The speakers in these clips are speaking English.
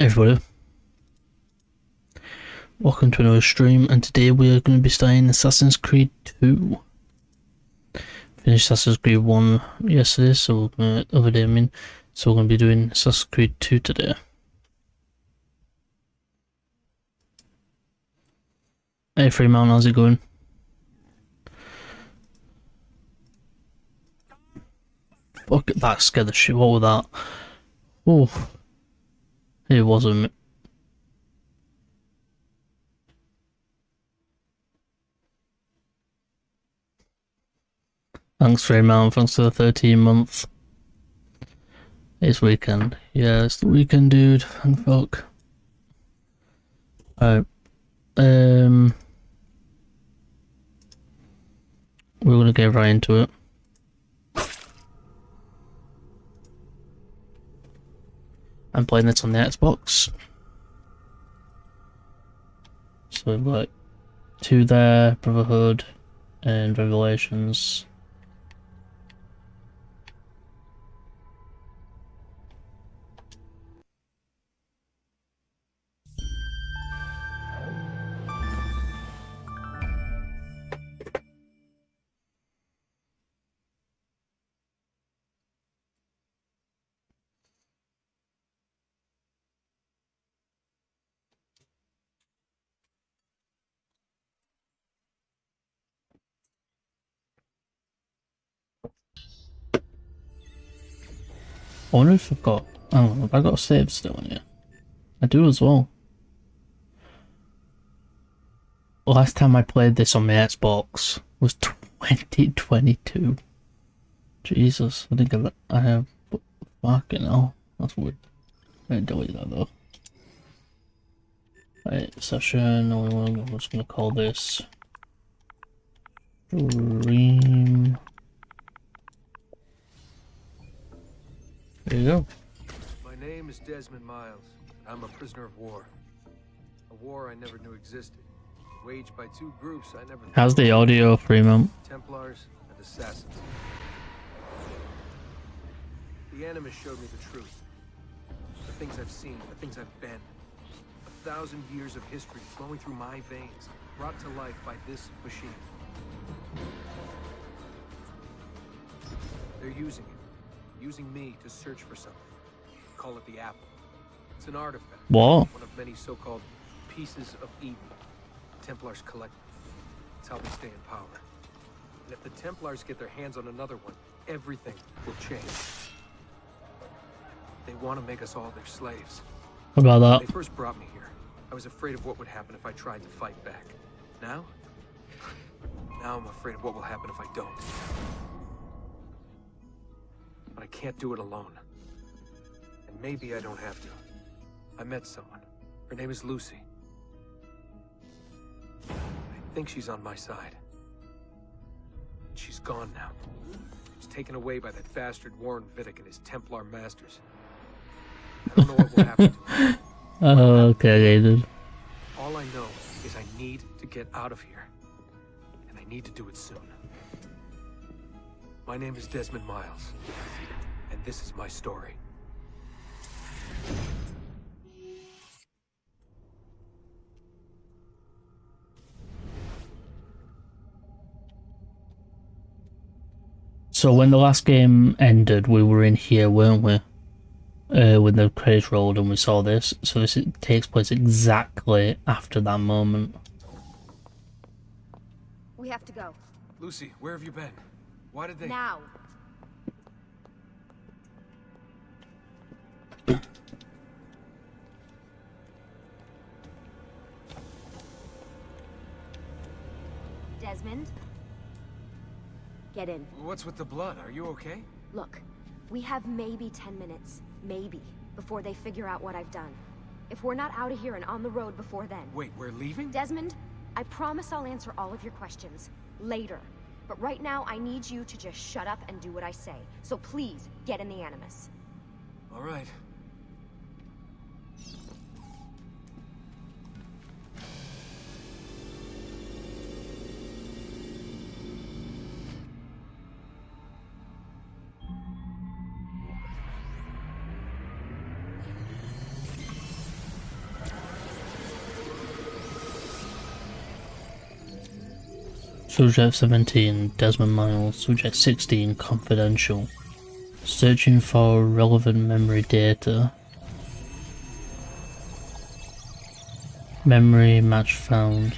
Everybody, welcome to another stream, and today we are going to be starting Assassin's Creed 2. Finished Assassin's Creed 1 yesterday, so we're so we're going to be doing Assassin's Creed 2 today. Hey Fremont, how's it going? Fuck, that scared the shit. What was that? Oh, it wasn't. Thanks Fremont, thanks for the 13 months. It's weekend. Yeah, it's the weekend, dude. Thank fuck. Alright. We're gonna get right into it. I'm playing this on the Xbox. So we've got 2 there, Brotherhood and Revelations. I wonder if I've got, hang on, have I got a save still in here? I do as well. Last time I played this on my Xbox was 2022. Jesus, I think I have, fucking hell, that's weird. I delete that though. Right, session, I'm just gonna call this Dream. There you go. My name is Desmond Miles. I'm a prisoner of war. A war I never knew existed. Waged by 2 groups I never knew. How's the audio, Fremont? Templars and Assassins. The Animus showed me the truth. The things I've seen, the things I've been. 1,000 years of history flowing through my veins, brought to life by this machine. They're using it. Using me to search for something. Call it the Apple. It's an artifact. What? One of many so-called pieces of Eden. Templars collect. It's how they stay in power. And if the Templars get their hands on another one, everything will change. They want to make us all their slaves. What about When that? they first brought me here, I was afraid of what would happen if I tried to fight back. Now I'm afraid of what will happen if I don't. But I can't do it alone. And maybe I don't have to. I met someone. Her name is Lucy. I think she's on my side. She's gone now. She's taken away by that bastard Warren Vidic and his Templar masters. I don't know what will happen to her. Okay, dude. All I know is I need to get out of here. And I need to do it soon. My name is Desmond Miles. And this is my story. So when the last game ended, we were in here, weren't we? When the credits rolled and we saw this. So this takes place exactly after that moment. We have to go. Lucy, where have you been? Why did they... Now. Desmond? Get in. What's with the blood? Are you okay? Look, we have maybe 10 minutes. Maybe. Before they figure out what I've done. If we're not out of here and on the road before then. Wait, we're leaving? Desmond, I promise I'll answer all of your questions. Later. But right now, I need you to just shut up and do what I say. So please, get in the Animus. All right. Subject 17, Desmond Miles. Subject 16, confidential. Searching for relevant memory data. Memory match found.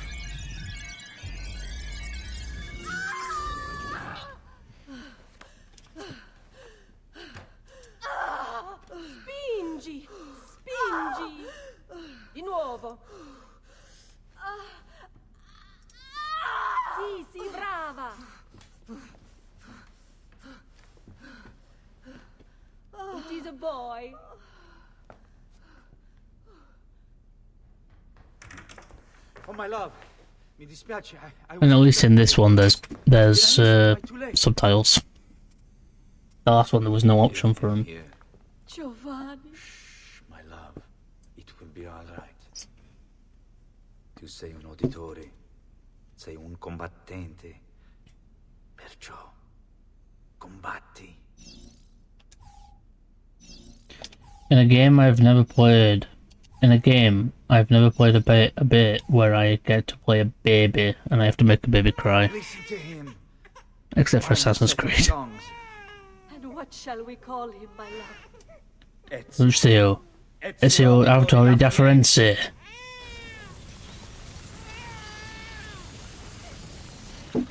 Spingi! Spingi! Di nuovo! Sì, sì, brava! It is a boy. Oh my love, mi dispiace. And at least in this one, there's subtitles. The last one, there was no option for them. Here. Giovanni. Shh, my love. It will be all right. Tu sei un uditore. Sei un combattente. Perciò combatti. In a game I've never played a bit where I get to play a baby and I have to make a baby cry. Listen to him. Except for Assassin's Creed. And what shall we call him, my love? Ezio Auditore Deferenze.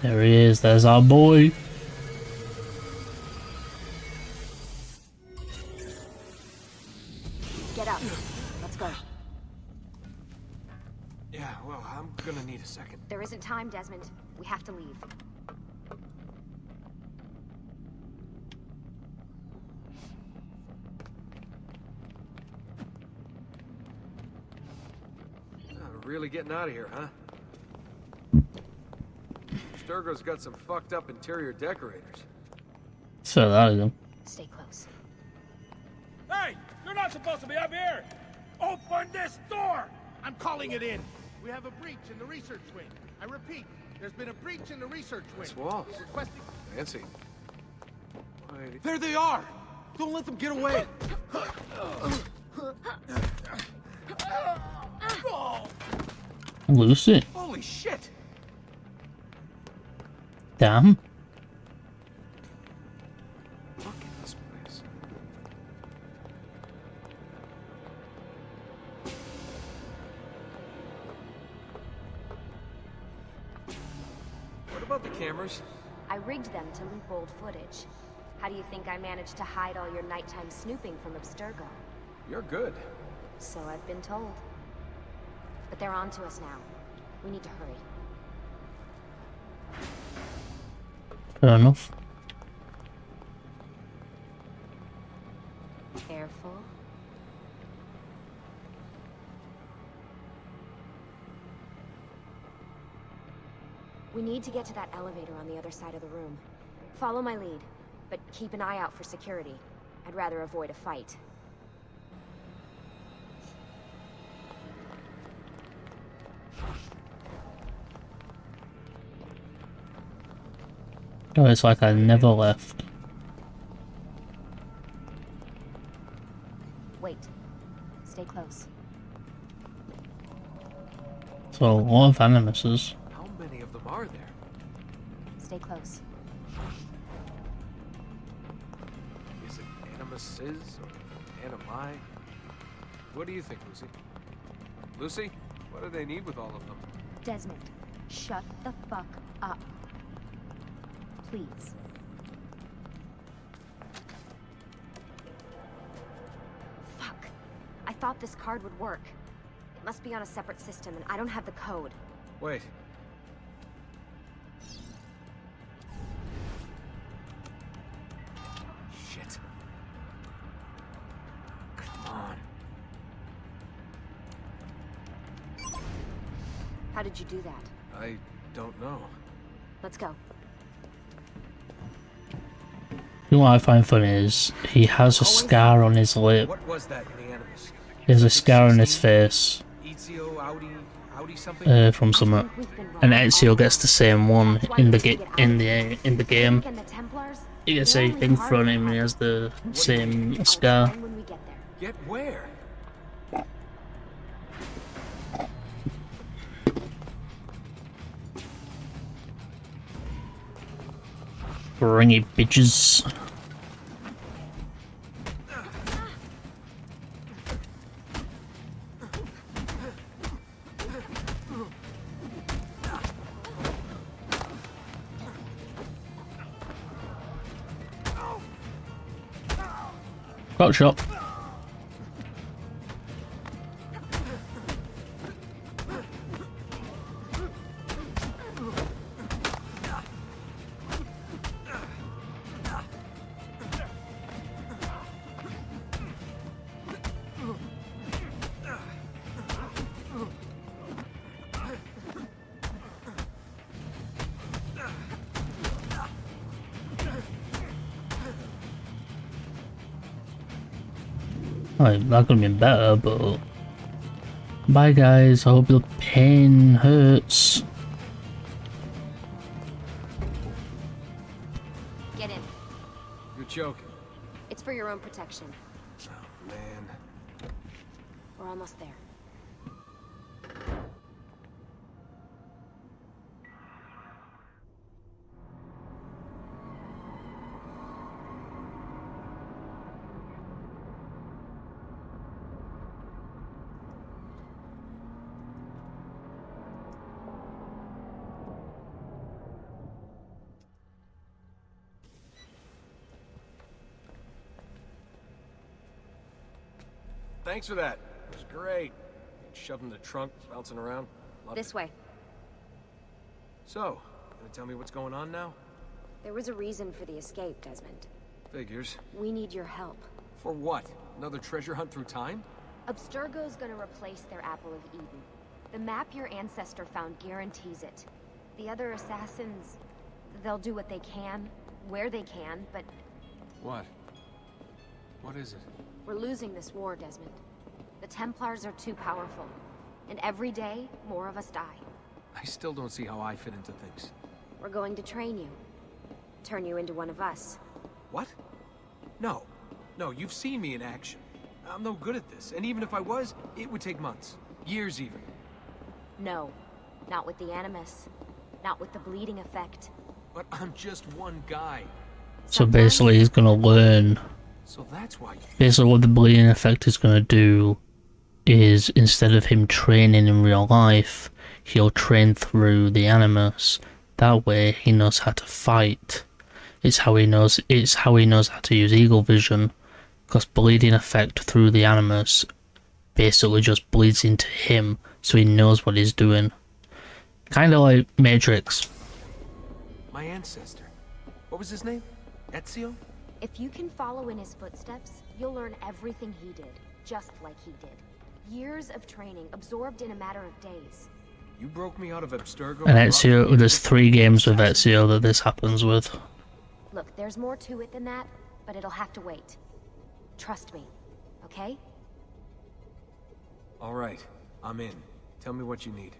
There he is, there's our boy. Get up. Let's go. Yeah, well, I'm gonna need a second. There isn't time, Desmond. We have to leave. Really getting out of here, huh? Sturgo's got some fucked up interior decorators. So that is him. Stay close. Hey! You're not supposed to be up here! Open this door! I'm calling it in! We have a breach in the research wing. I repeat, there's been a breach in the research wing. It's walls. Requesting... Fancy. Wait. There they are! Don't let them get away! Lucy. Holy shit! Damn. Look at this place. What about the cameras? I rigged them to loop old footage. How do you think I managed to hide all your nighttime snooping from Abstergo? You're good. So I've been told. But they're on to us now. We need to hurry. Fair enough. Careful. We need to get to that elevator on the other side of the room. Follow my lead, but keep an eye out for security. I'd rather avoid a fight. Oh, it's like I never left. Wait. Stay close. So a lot of animuses. How many of them are there? Stay close. Is it animuses or animi? What do you think, Lucy? Lucy, what do they need with all of them? Desmond, shut the fuck up. Please. Fuck. I thought this card would work. It must be on a separate system, and I don't have the code. Wait. Shit. Come on. How did you do that? I don't know. Let's go. You know what I find funny is he has a scar on his lip. What was that in the animus? He has a scar on his face Ezio, Audi something? from somewhere, and Ezio gets the same one in the game. And the Templars, He gets a thing thrown at him and he has the same scar. when we get there. Get where? Bring it, bitches. Got shot. I'm not gonna be better, but bye guys. I hope your pain hurts. Get in. You're joking. It's for your own protection. Oh, man. We're almost there. Thanks for that. It was great. Shoved in the trunk, bouncing around. Loved This it. way. So, gonna tell me what's going on now? There was a reason for the escape, Desmond. Figures. We need your help. For what? Another treasure hunt through time? Abstergo's gonna replace their Apple of Eden. The map your ancestor found guarantees it. The other assassins, they'll do what they can, where they can, but What? What is it? we're losing this war, Desmond. The Templars are too powerful, and every day, more of us die. I still don't see how I fit into things. We're going to train you. Turn you into one of us. What? No. No, you've seen me in action. I'm no good at this, and even if I was, it would take months. Years even. No, not with the Animus. Not with the bleeding effect. But I'm just one guy. So basically, he's gonna learn. So that's why you... Basically, what the bleeding effect is gonna do is instead of him training in real life, he'll train through the Animus. That way, he knows how to fight. It's how he knows how to use Eagle Vision, because bleeding effect through the Animus basically just bleeds into him, so he knows what he's doing. Kind of like Matrix. My ancestor. What was his name? Ezio? If you can follow in his footsteps, you'll learn everything he did, just like he did. Years of training, absorbed in a matter of days. You broke me out of Abstergo. And Ezio, there's 3 games with Ezio that this happens with. Look, there's more to it than that, but it'll have to wait. Trust me, okay? All right, I'm in. Tell me what you need.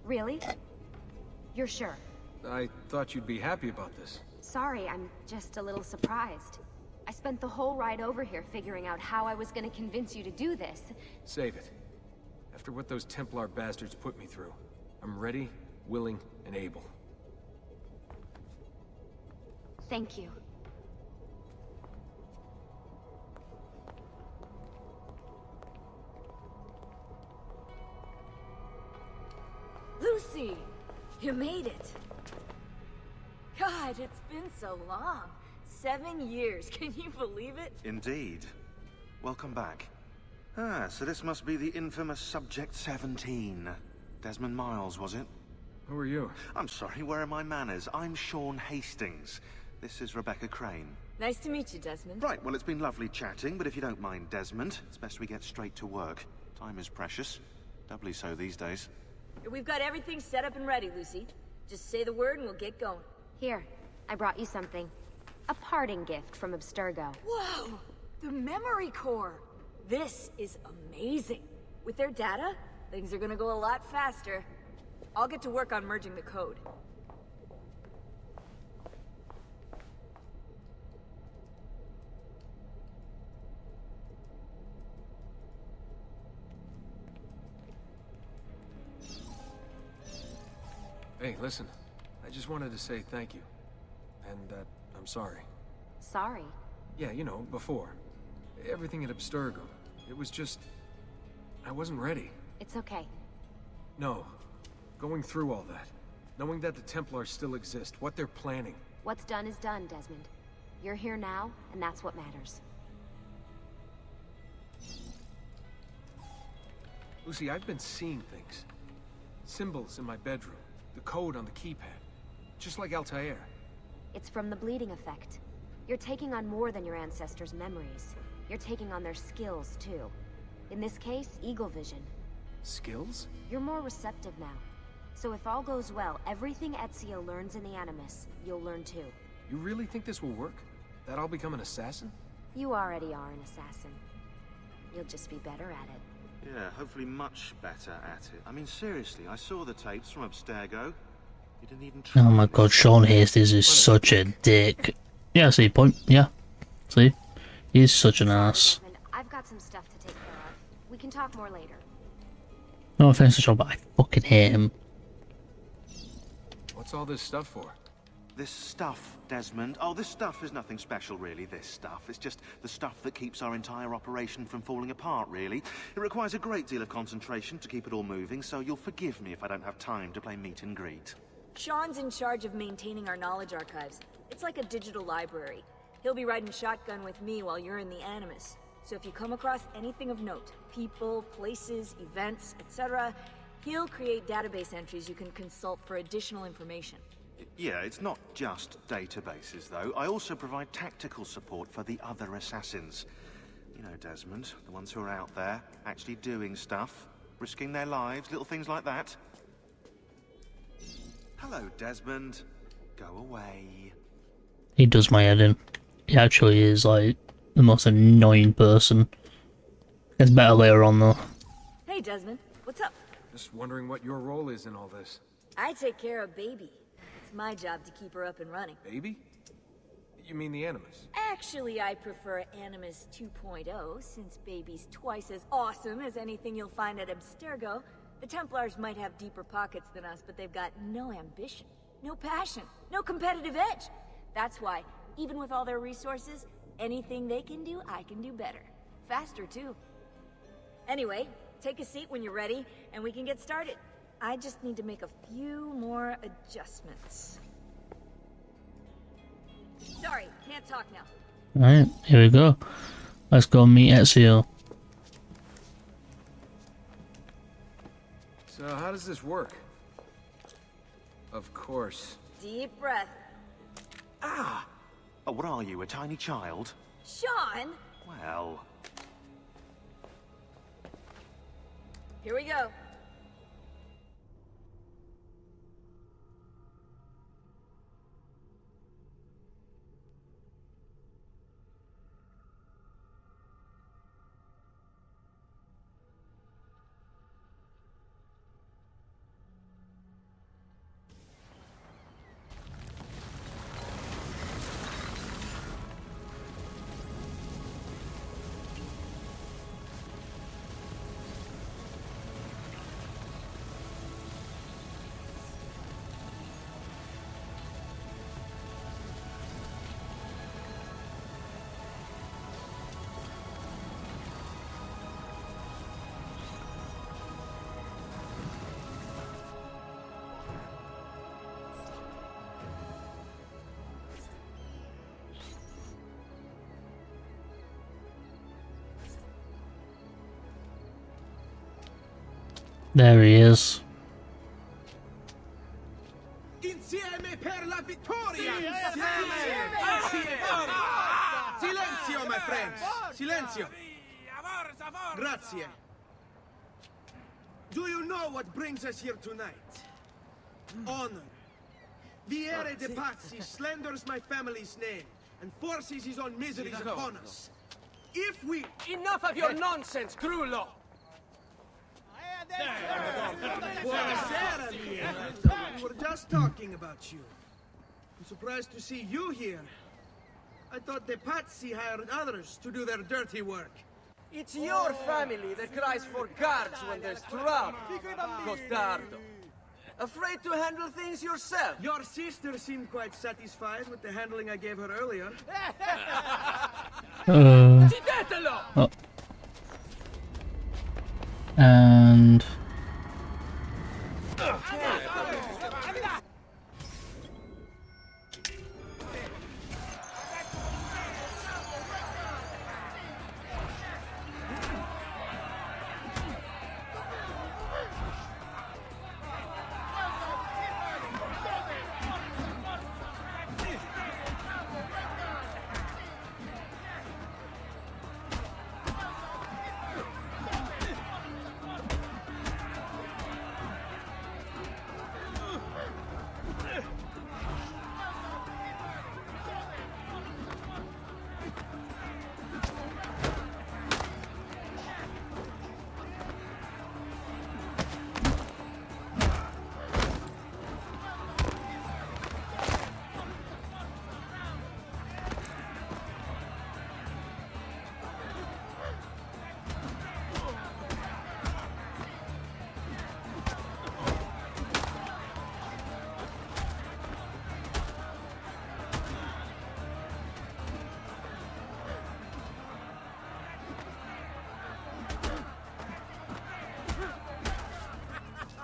Really? You're sure? I thought you'd be happy about this. Sorry, I'm just a little surprised. I spent the whole ride over here figuring out how I was gonna convince you to do this. Save it. After what those Templar bastards put me through, I'm ready, willing, and able. Thank you. Lucy! You made it! God, it's been so long. 7 years, can you believe it? Indeed. Welcome back. Ah, so this must be the infamous Subject 17. Desmond Miles, was it? Who are you? I'm sorry, where are my manners? I'm Sean Hastings. This is Rebecca Crane. Nice to meet you, Desmond. Right, well, it's been lovely chatting, but if you don't mind, Desmond, it's best we get straight to work. Time is precious. Doubly so these days. We've got everything set up and ready, Lucy. Just say the word and we'll get going. Here, I brought you something. A parting gift from Abstergo. Whoa! The memory core! This is amazing. With their data, things are gonna go a lot faster. I'll get to work on merging the code. Hey, listen. I just wanted to say thank you. and that I'm sorry. Sorry. Yeah, you know, before. Everything at Abstergo. It was just... I wasn't ready. It's okay. No. Going through all that. Knowing that the Templars still exist, what they're planning. What's done is done, Desmond. You're here now, and that's what matters. Lucy, I've been seeing things. Symbols in my bedroom. The code on the keypad. Just like Altair. It's from the bleeding effect. You're taking on more than your ancestors' memories. You're taking on their skills, too. In this case, Eagle Vision. Skills? You're more receptive now. So if all goes well, everything Ezio learns in the Animus, you'll learn too. You really think this will work? That I'll become an assassin? You already are an assassin. You'll just be better at it. Yeah, hopefully much better at it. I mean, seriously, I saw the tapes from Abstergo. You didn't even try. Oh my god, Sean Hastings is such a dick. Yeah, see, point. Yeah. See? He's such an ass. Desmond, I've got some stuff to take care of. We can talk more later. No offense to Sean, but I fucking hate him. What's all this stuff for? This stuff, Desmond. Oh, this stuff is nothing special, really, this stuff. It's just the stuff that keeps our entire operation from falling apart, really. It requires a great deal of concentration to keep it all moving, so you'll forgive me if I don't have time to play meet and greet. Sean's in charge of maintaining our knowledge archives. It's like a digital library. He'll be riding shotgun with me while you're in the Animus. So if you come across anything of note, people, places, events, etc., he'll create database entries you can consult for additional information. Yeah, it's not just databases, though. I also provide tactical support for the other assassins. You know, Desmond, the ones who are out there, actually doing stuff, risking their lives, little things like that. Hello, Desmond. Go away. He does my head in. He actually is, like, the most annoying person. It's better later on, though. Hey, Desmond. What's up? Just wondering what your role is in all this. I take care of Baby. It's my job to keep her up and running. Baby? You mean the Animus? Actually, I prefer Animus 2.0, since Baby's twice as awesome as anything you'll find at Abstergo. The Templars might have deeper pockets than us, but they've got no ambition, no passion, no competitive edge. That's why, even with all their resources, anything they can do, I can do better. Faster, too. Anyway, take a seat when you're ready, and we can get started. I just need to make a few more adjustments. Sorry, can't talk now. Alright, here we go. Let's go meet Ezio. So how does this work? Of course. Deep breath. Ah! Oh, what are you, a tiny child? Sean! Well... Here we go. There he is. Insieme per la vittoria! Silenzio, my friends! Silenzio! Grazie. Do you know what brings us here tonight? Honor. Viere de Pazzi slanders my family's name and forces his own miseries upon us. If we... Enough of your nonsense, Grullo! Buonasera, Liam. We were just talking about you. I'm surprised to see you here. I thought the Pazzi hired others to do their dirty work. It's your family that cries for guards when there's trouble, Costardo. Afraid to handle things yourself? Your sister seemed quite satisfied with the handling I gave her earlier. Uccidetelo! Oh. And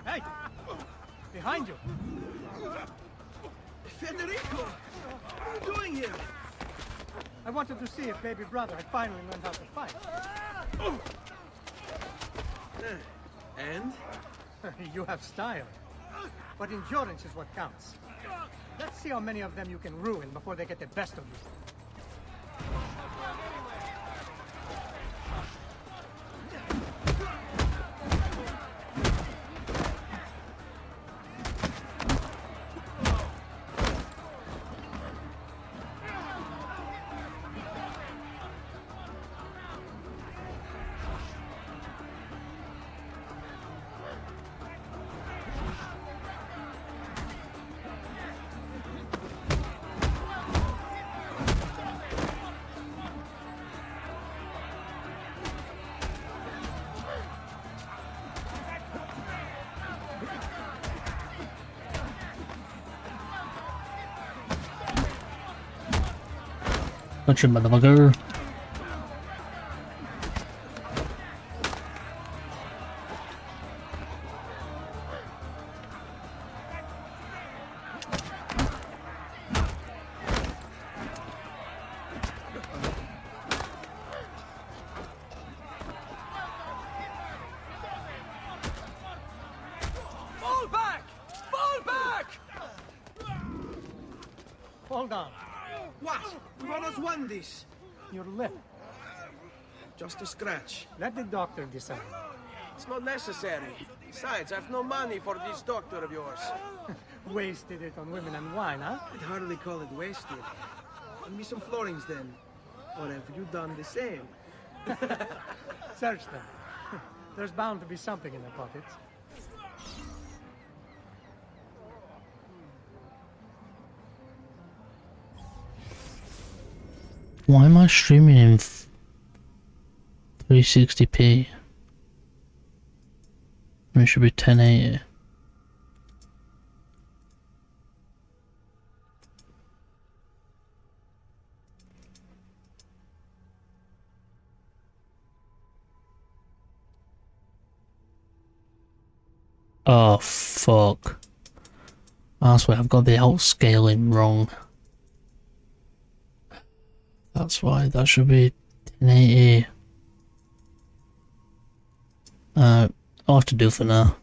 Hey! Behind you! Federico! What are you doing here? I wanted to see if baby brother had finally learned how to fight. And? You have style. But endurance is what counts. Let's see how many of them you can ruin before they get the best of you. bunch of motherfucker. Fall back! Fall back! Hold on. What? We've almost won this. Your lip. Just a scratch. Let the doctor decide. It's not necessary. Besides, I've no money for this doctor of yours. Wasted it on women and wine, huh? I'd hardly call it wasted. Give me some florins then. Or have you done the same? Search them. There's bound to be something in their pockets. Why am I streaming in 360p? It should be 1080. Oh fuck. That's why I've got the outscaling wrong. That's why that should be 1080. I'll have to do for now.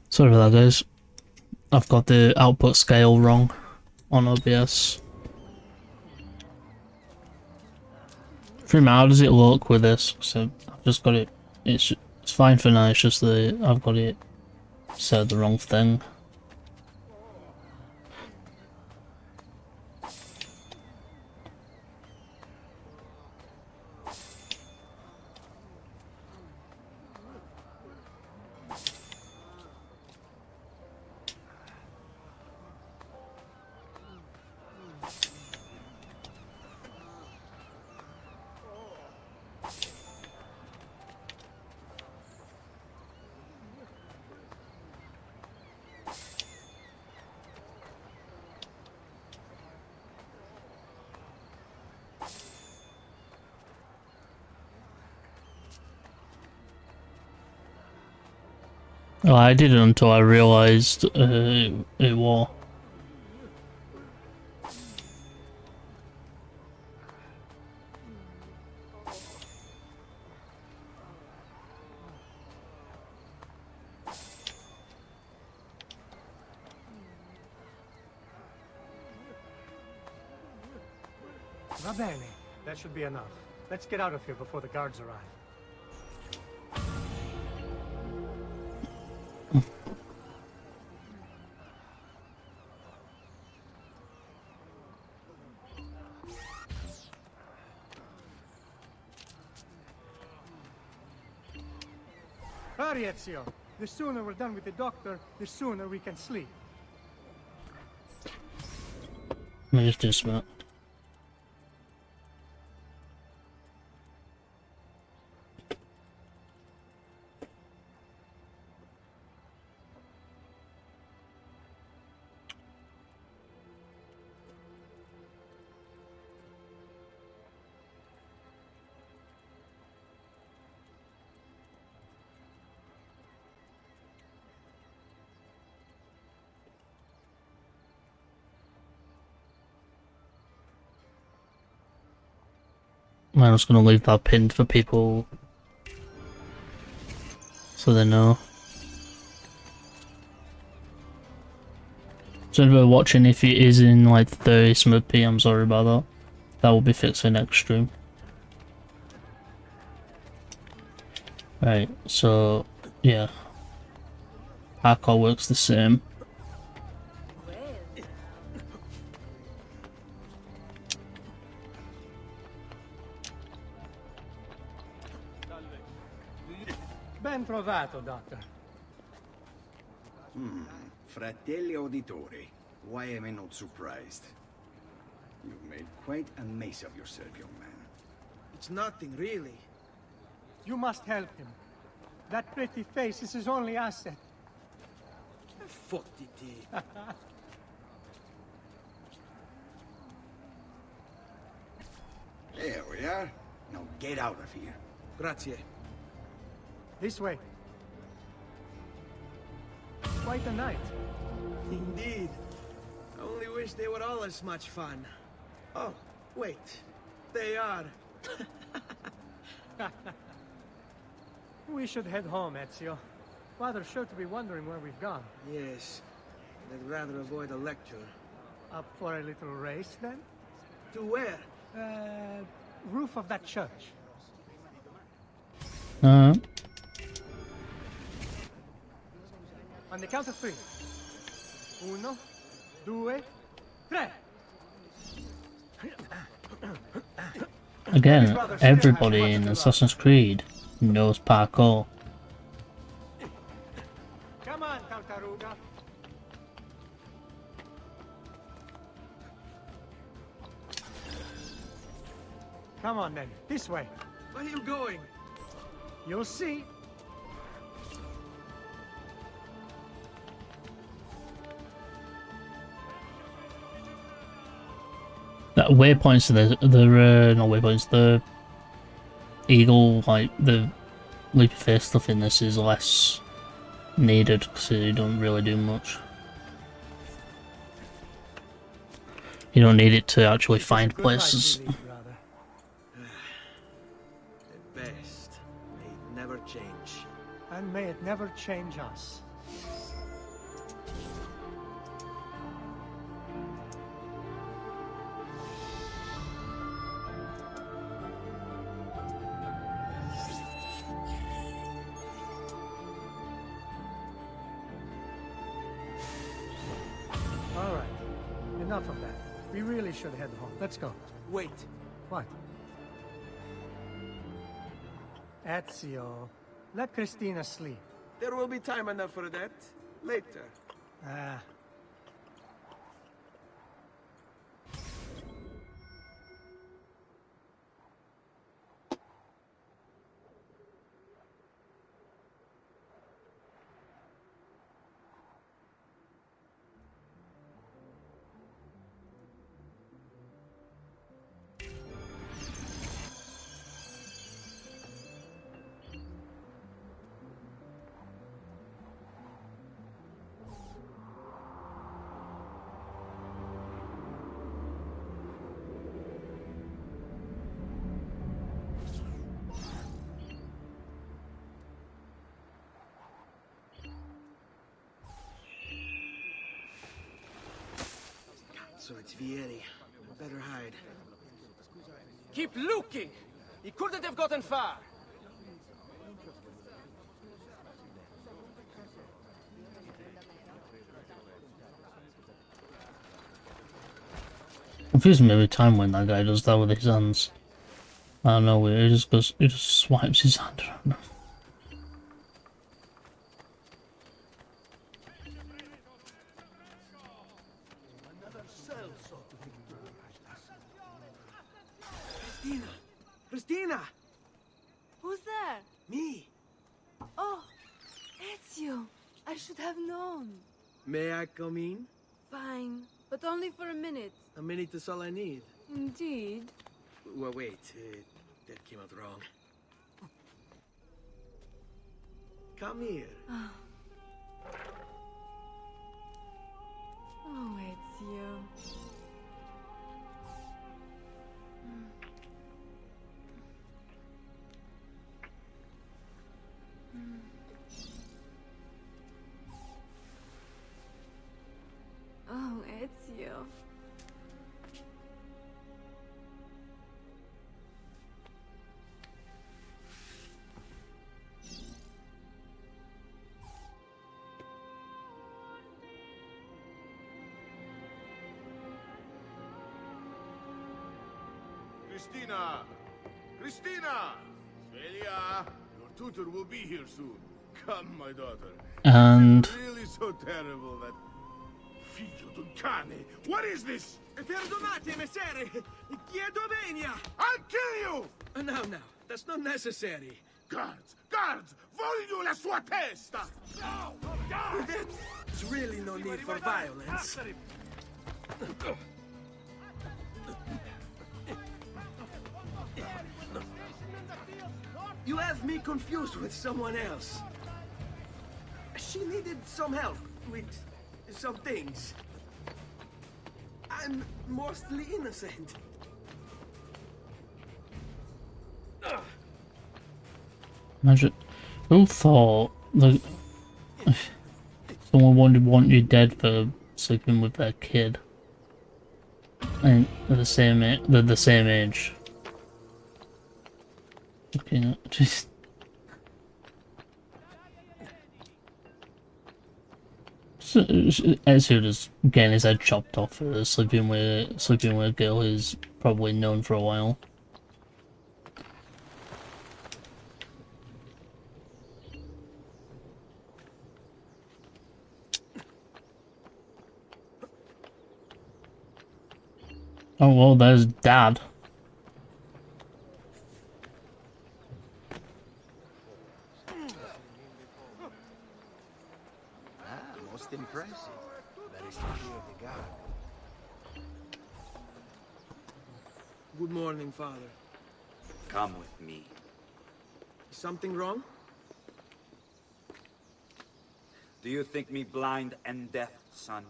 Sorry about that, guys. I've got the output scale wrong on OBS. Freeman, how does it look with this? So I've just got it. It's fine for now. It's just that I've got it set the wrong thing. Oh, I didn't until I realised it was. Va bene. That should be enough. Let's get out of here before the guards arrive. Hurry, Ezio. The sooner we're done with the doctor, the sooner we can sleep. Let me just dismount. I'm just gonna leave that pinned for people so they know. So anybody watching, if it is in like 30 some PM, sorry about that. That will be fixed for next stream. Right, so yeah. Hardcore works the same. Ben trovato, Doctor. Fratelli Auditori, why am I not surprised? You've made quite a mess of yourself, young man. It's nothing, really. You must help him. That pretty face is his only asset. Fottiti. There we are. Now get out of here. Grazie. This way. Quite a night. Indeed. I only wish they were all as much fun. Oh, wait. They are. We should head home, Ezio. Father's sure to be wondering where we've gone. Yes. I'd rather avoid a lecture. Up for a little race, then? To where? Roof of that church. On the count of 3. 1, 2, 3. Again, everybody in Assassin's Creed knows parkour. Come on, Tartaruga. Come on then, this way. Where are you going? You'll see. That waypoints, not waypoints, the eagle, like the leap of faith stuff in this is less needed because you don't really do much. You don't need it to actually find places. The best. May it never change. And may it never change us. All right. Enough of that. We really should head home. Let's go. Wait. What? Ezio, let Cristina sleep. There will be time enough for that. Later. Ah. So it's Vieri. Better hide. Keep looking! He couldn't have gotten far. Confuses me every time when that guy does that with his hands. I don't know, he just goes, he just swipes his hand around. Christina! Christina! Who's there? Me! Oh, Ezio. I should have known. May I come in? Fine, but only for a minute. A minute is all I need. Indeed. Well, wait. That came out wrong. Come here. Oh, Ezio. Oh, Ezio. Christina! Christina! Svelia! Your tutor will be here soon. Come, my daughter. And Is it really so terrible that... Figlio d'un cane! What is this? Perdonate, messere! Chiedo venia! I'll kill you! No, that's not necessary. Guards! Guards! Voglio la sua testa! No! There's really no need for violence. You have me confused with someone else. She needed some help with some things. I'm mostly innocent. imagine, who thought that someone would want you dead for sleeping with their kid? And they're the same age. Okay, just. Ezio just getting his head chopped off for sleeping with a girl who's probably known for a while. Oh well, there's Dad. Most impressive. Very severe the guard. Good morning, Father. Come with me. Is something wrong? Do you think me blind and deaf, son?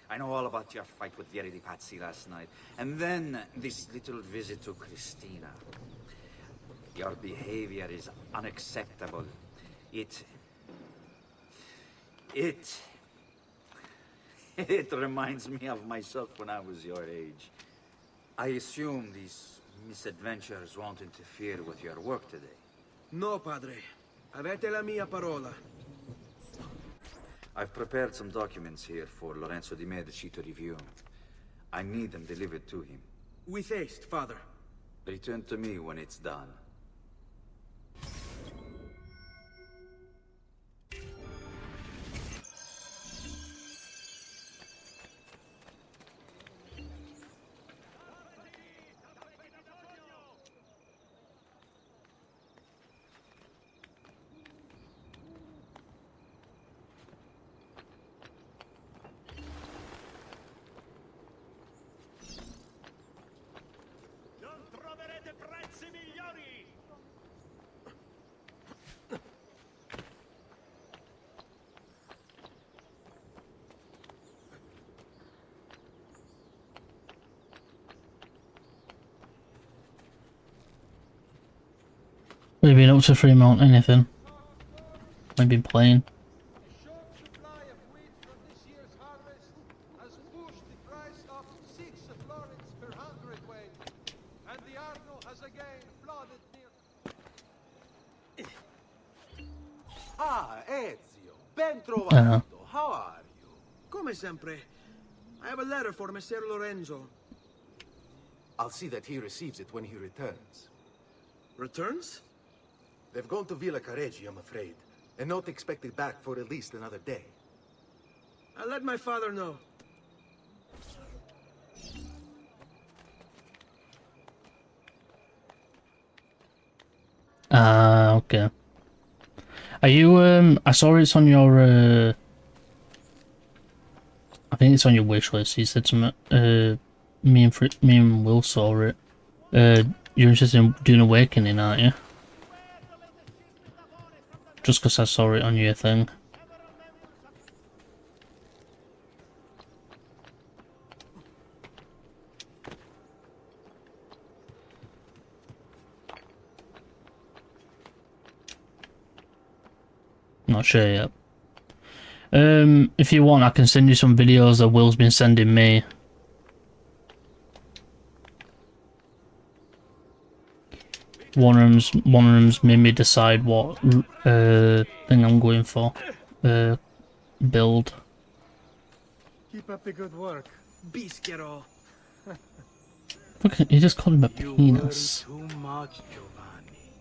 I know all about your fight with Vieri di Pazzi last night. And then this little visit to Christina. Your behavior is unacceptable. It reminds me of myself when I was your age. I assume these misadventures won't interfere with your work today. No, Padre. Avete la mia parola. I've prepared some documents here for Lorenzo di Medici to review. I need them delivered to him. With haste, Father. Return to me when it's done. What have you been up to, Fremont? Anything? I've been playing. Short supply of wheat from this year's harvest has pushed the price up Ah, Ezio. Ben trovato. How are you? Come sempre. I have a letter for Messer Lorenzo. I'll see that he receives it when he returns. Returns? They've gone to Villa Careggi, I'm afraid, and not expected back for at least another day. I'll let my father know. Okay. Are you, I saw it's on your, I think it's on your wish list. You said something, me and Will saw it. You're interested in doing Awakening, aren't you? Just because I saw it on your thing. Not sure yet. If you want, I can send you some videos that Will's been sending me. One of them's made me decide what thing I'm going for. Build. Keep up the good work. Bischero. Look, he just called him a penis. You worry too much, Giovanni.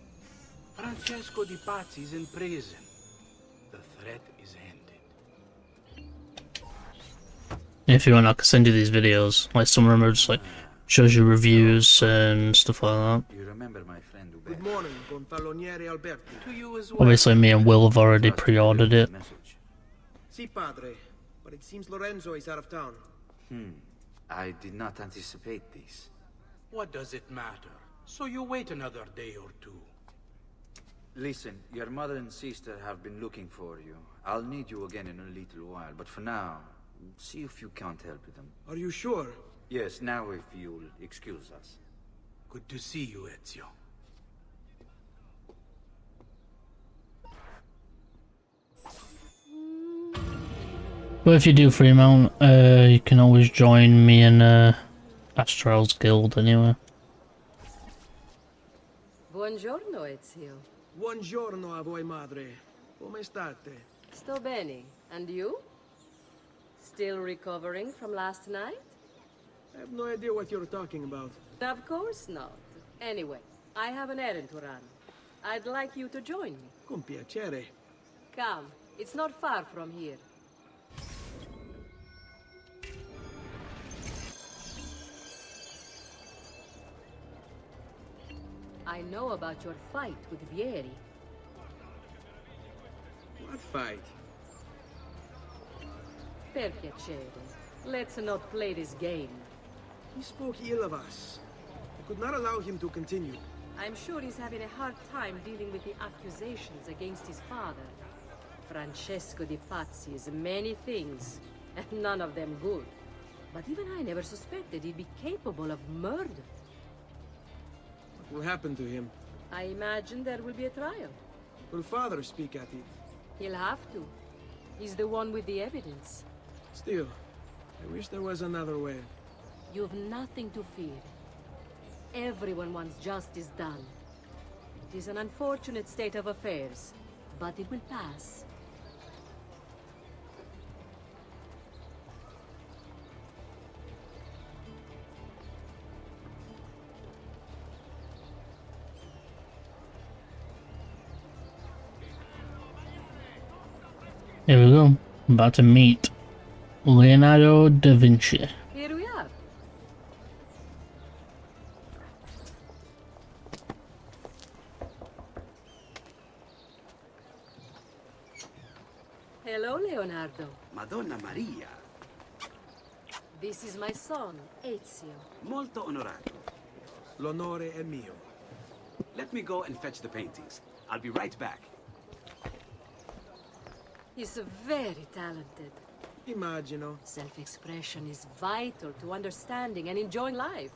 Francesco Di Pazzi's in prison. The threat is ended. If you want, I can send you these videos. Like some of them are just like shows you reviews and stuff like that. You remember my friend Uber? Good morning, Gonfaloniere Alberti. To you as well. Obviously, me and Will have already pre-ordered it. Si, padre. But it seems Lorenzo is out of town. I did not anticipate this. What does it matter? So you wait another day or two. Listen, your mother and sister have been looking for you. I'll need you again in a little while, but for now, see if you can't help them. Are you sure? Yes, now if you'll excuse us. Good to see you, Ezio. But if you do Fremount, you can always join me in Astral's guild anyway. Buongiorno, Ezio. Buongiorno a voi, madre. Come state? Sto bene. And you? Still recovering from last night? I have no idea what you're talking about. Of course not. Anyway, I have an errand to run. I'd like you to join me. Con piacere. Come, it's not far from here. I know about your fight with Vieri. What fight? Per piacere. Let's not play this game. He spoke ill of us. I could not allow him to continue. I'm sure he's having a hard time dealing with the accusations against his father. Francesco Di Pazzi is many things, and none of them good. But even I never suspected he'd be capable of murder. What will happen to him? I imagine there will be a trial. Will father speak at it? He'll have to. He's the one with the evidence. Still, I wish there was another way. You've nothing to fear. Everyone wants justice done. It is an unfortunate state of affairs, but it will pass. Here we go. I'm about to meet Leonardo da Vinci. Here we are. Hello, Leonardo. Madonna Maria. This is my son, Ezio. Molto onorato. L'onore è mio. Let me go and fetch the paintings. I'll be right back. He's very talented. Immagino. Self-expression is vital to understanding and enjoying life.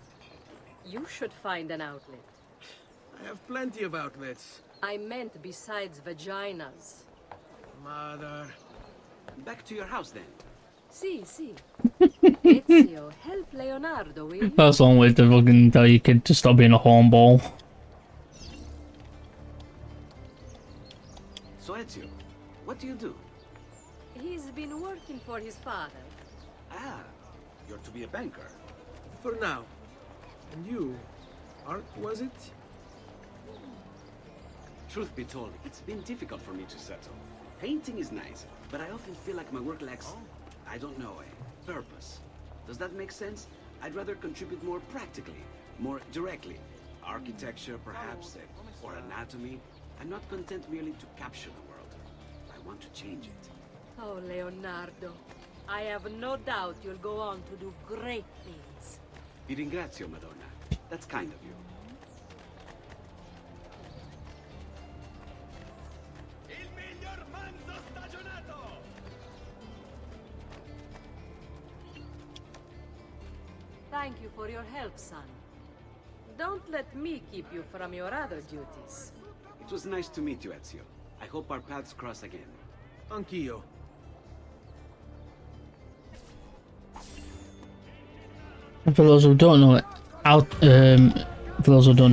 You should find an outlet. I have plenty of outlets. I meant besides vaginas. Mother. Back to your house then. Si. Ezio, help Leonardo, will you? That's one way to fucking tell your kid to stop being a hornball. So Ezio, What do you do? He's been working for his father. Ah, you're to be a banker. For now. And you, Art, was it? Truth be told, it's been difficult for me to settle. Painting is nice, but I often feel like my work lacks, I don't know, a purpose. Does that make sense? I'd rather contribute more practically, more directly. Architecture, perhaps, or anatomy. I'm not content merely to capture the world. I want to change it. Oh, Leonardo. I have no doubt you'll go on to do great things. Vi ringrazio, Madonna. That's kind of you. Thank you for your help, son. Don't let me keep you from your other duties. It was nice to meet you, Ezio. I hope our paths cross again. Anch'io. For those who don't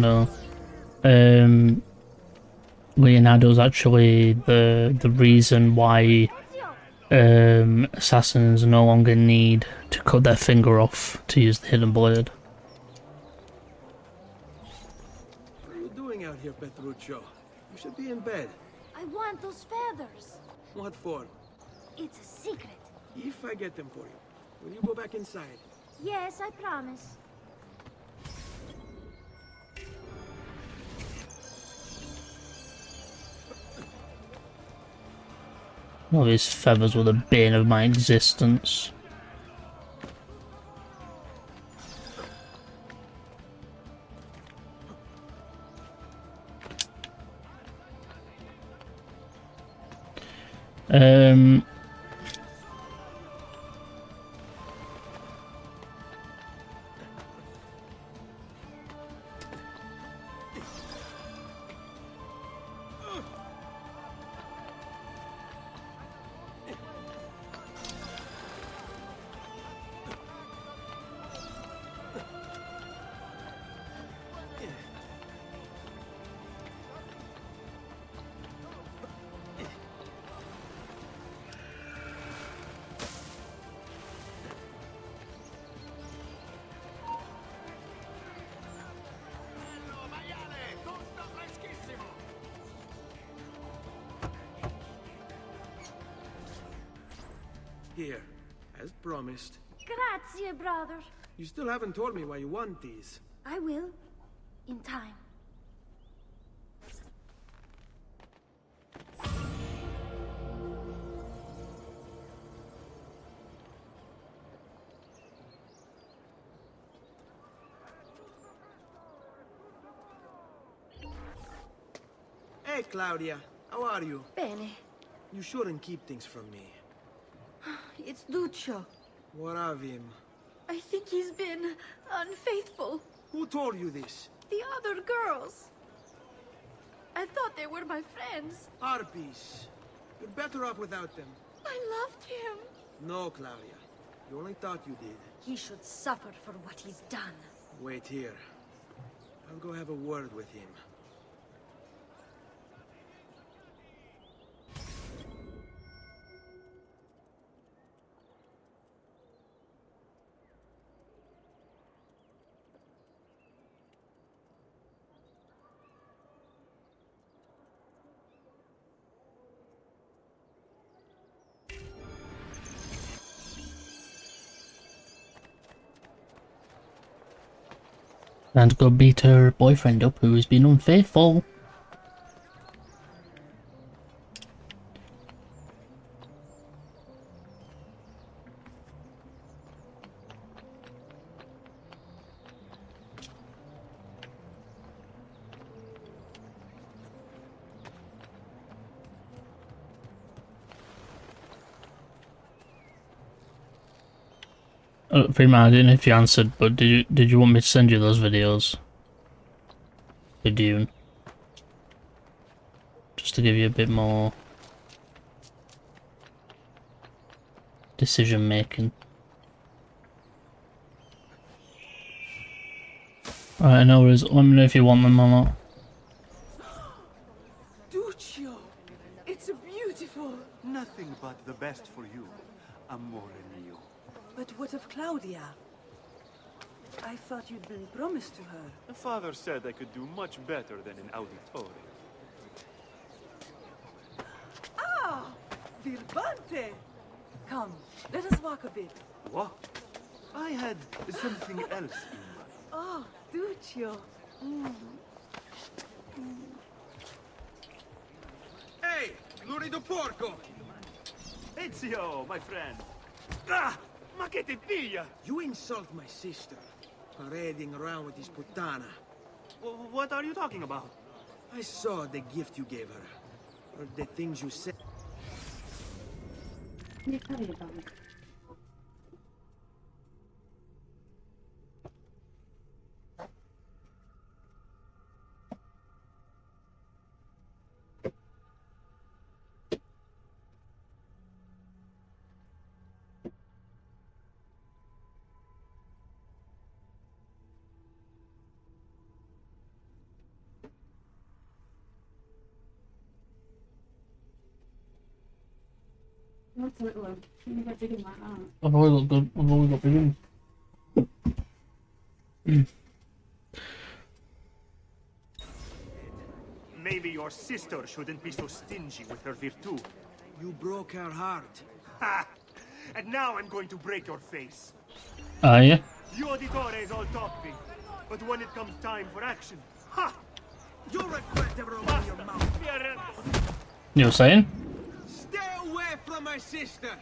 know, Leonardo's actually the reason why assassins no longer need to cut their finger off to use the hidden blade. What are you doing out here, Petruccio? You should be in bed. I want those feathers. What for? It's a secret. If I get them for you, will you go back inside? Yes, I promise. All these feathers were the bane of my existence. Here, as promised. Grazie, brother. You still haven't told me why you want these. I will. In time. Hey, Claudia. How are you? Bene. You shouldn't keep things from me. It's Duccio. What of him? I think he's been unfaithful. Who told you this? The other girls. I thought they were my friends. Harpies. You're better off without them. I loved him. No, Claudia. You only thought you did. He should suffer for what he's done. Wait here. I'll go have a word with him. And go beat her boyfriend up who has been unfaithful. Freeman, I didn't know if you answered, but did you want me to send you those videos for Dune? Just to give you a bit more decision making. Alright, no worries. Let me know if you want them or not. Duccio! It's beautiful. Nothing but the best for you, amore mio. But what of Claudia? I thought you'd been promised to her. The father said I could do much better than an auditore. Ah! Birbante! Come, let us walk a bit. What? I had something else in mind. Oh, Duccio. Hey, lurido porco! Ezio, my friend. Ah! Ma che ti piglia? You insult my sister, parading around with this puttana. What are you talking about? I saw the gift you gave her. Or the things you said. I've always got good. I've always got big ones. Maybe your sister shouldn't be so stingy with her virtù. You broke her heart. Ha! And now I'm going to break your face. Yeah? The auditore is all talking, but when it comes time for action, ha! You'll regret ever opening your mouth. You were saying? Stay away from my sister!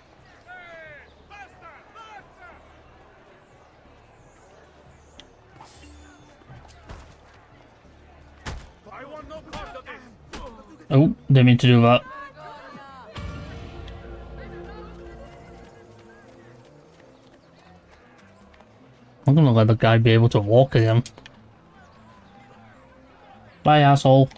I want no part of this. Oh, didn't mean to do that. I'm gonna let the guy be able to walk again. Bye, asshole.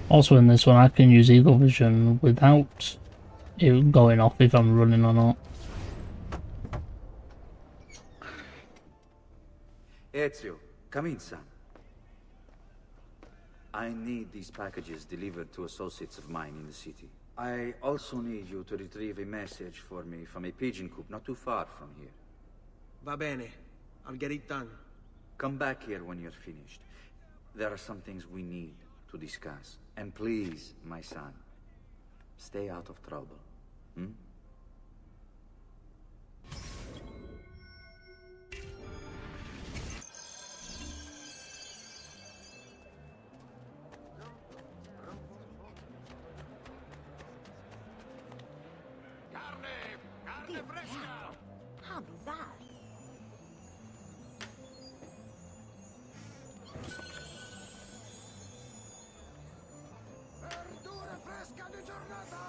Also in this one I can use Eagle Vision without it going off if I'm running or not. Ezio, come in, son. I need these packages delivered to associates of mine in the city. I also need you to retrieve a message for me from a pigeon coop not too far from here. Va bene. I'll get it done. Come back here when you're finished. There are some things we need to discuss. And please, my son, stay out of trouble. Hmm? Carne fresca! How do that? Verdura fresca di giornata!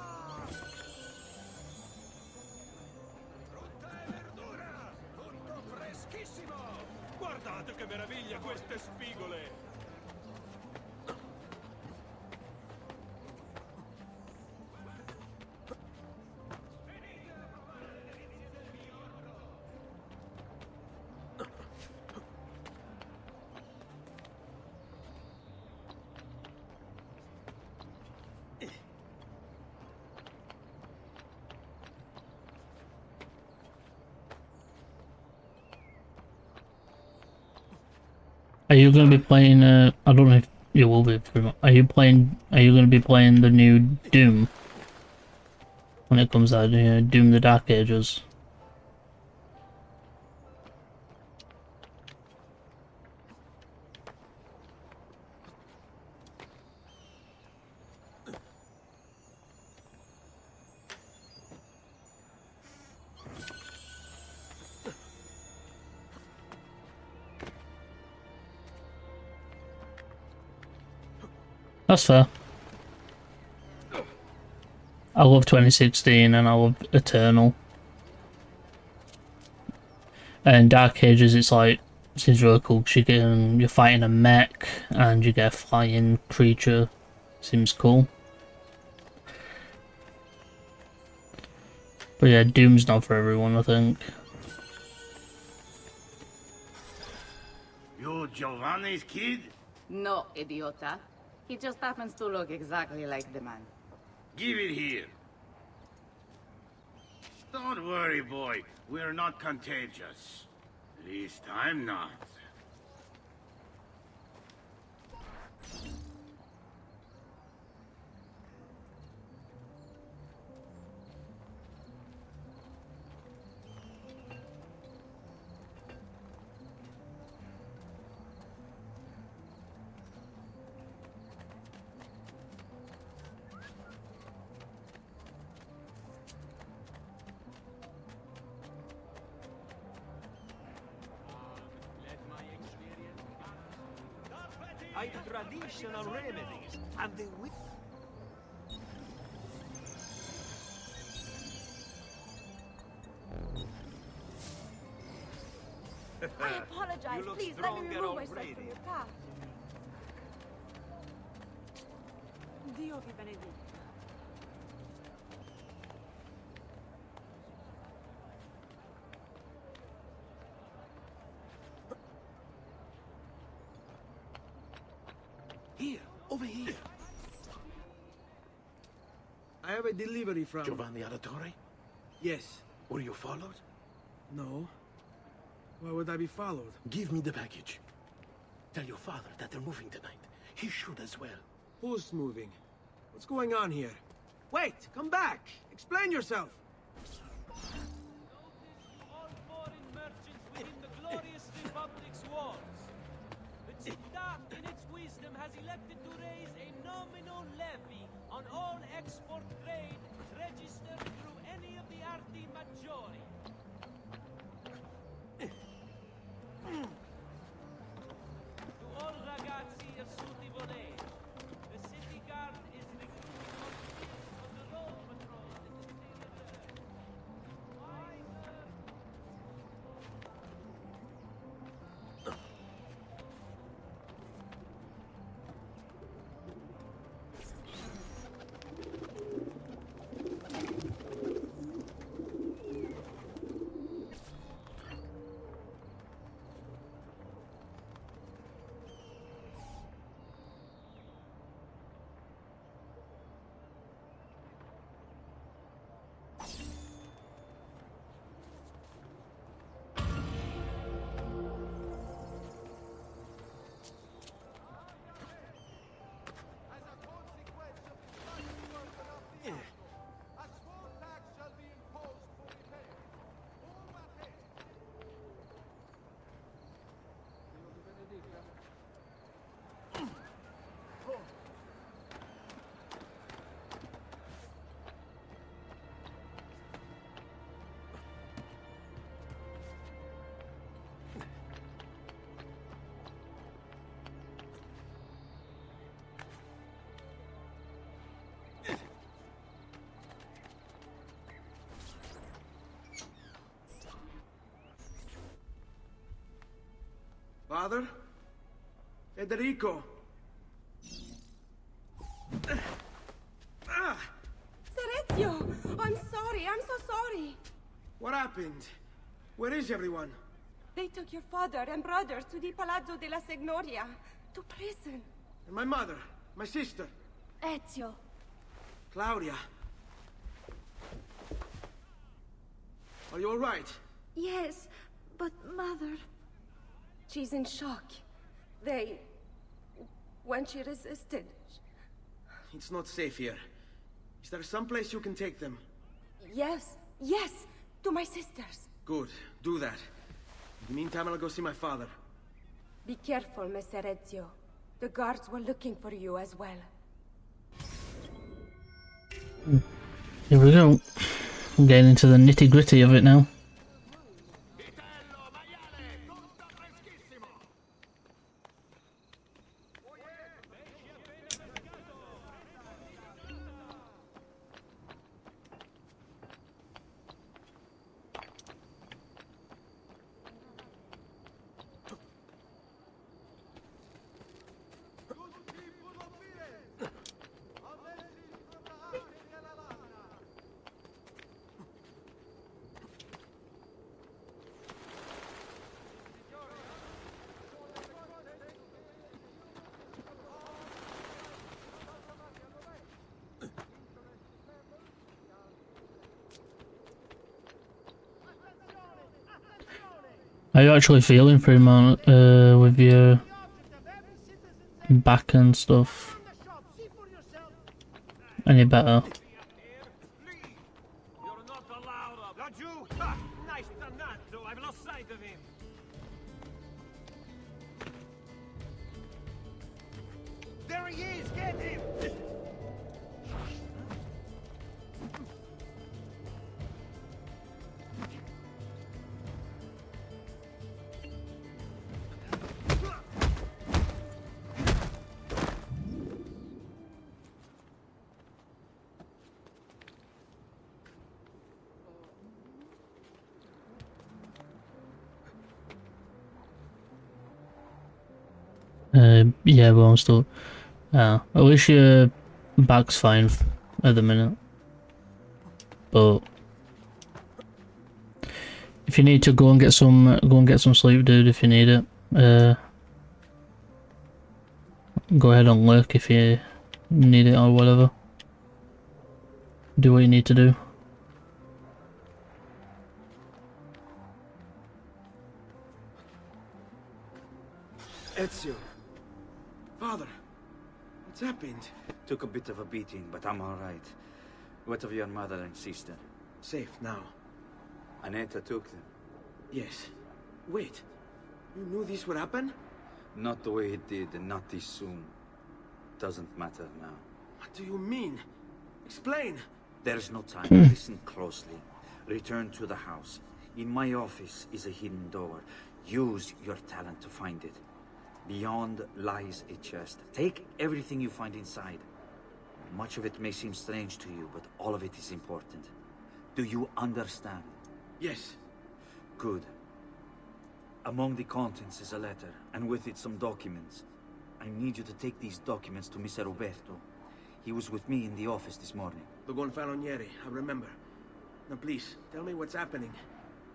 Frutta e verdura! Tutto freschissimo! Guardate che meraviglia queste spigole! Are you gonna be playing I don't know if you will be pretty much. Are you gonna be playing the new Doom when it comes out, Doom the Dark Ages? That's fair. I love 2016 and I love Eternal. And Dark Ages, it's like, seems really cool because you're fighting a mech and you get a flying creature. Seems cool. But yeah, Doom's not for everyone, I think. You Giovanni's kid? No, idiota. He just happens to look exactly like the man. Give it here. Don't worry, boy. We're not contagious. At least I'm not. Traditional remedies and the I apologize. Please let me remove myself from your car. Dio vi benedica. Here, over here. I have a delivery from... Giovanni Auditore? Yes. Were you followed? No. Why would I be followed? Give me the package. Tell your father that they're moving tonight. He should as well. Who's moving? What's going on here? Wait! Come back! Explain yourself! All foreign merchants within the glorious Republic's walls. The Tzedakah, in its wisdom, has elected to raise a nominal levy on all export trade registered through any of the Arti Maggiori. To all ragazzi of Suti Volere, the city guard is recruiting volunteers for the road patrol in the state of Earth. Why, sir? Father? Federico! Serezio! I'm sorry. I'm so sorry. What happened? Where is everyone? They took your father and brothers to the Palazzo della Signoria. To prison. And my mother? My sister? Ezio. Claudia. Are you all right? Yes, but Mother... She's in shock. When she resisted... It's not safe here. Is there some place you can take them? Yes, to my sisters. Good, do that. In the meantime, I'll go see my father. Be careful, Messer Ezio. The guards were looking for you as well. Here we go. I'm getting into the nitty-gritty of it now. How are you actually feeling for him with your back and stuff? Any better? I've lost sight of him. There he is! Get him! Yeah, but I'm still. At least your back's fine at the minute. But if you need to go and get some sleep, dude. If you need it, go ahead and lurk if you need it or whatever. Do what you need to do. Ezio. Father, what's happened? Took a bit of a beating, but I'm alright. What of your mother and sister? Safe now. Annetta took them. Yes. Wait. You knew this would happen? Not the way it did, and not this soon. Doesn't matter now. What do you mean? Explain. There's no time. Listen closely. Return to the house. In my office is a hidden door. Use your talent to find it. Beyond lies a chest. Take everything you find inside. Much of it may seem strange to you, but all of it is important. Do you understand? Yes. Good. Among the contents is a letter, and with it some documents. I need you to take these documents to Mr. Roberto. He was with me in the office this morning. The Gonfalonieri, I remember. Now please, tell me what's happening.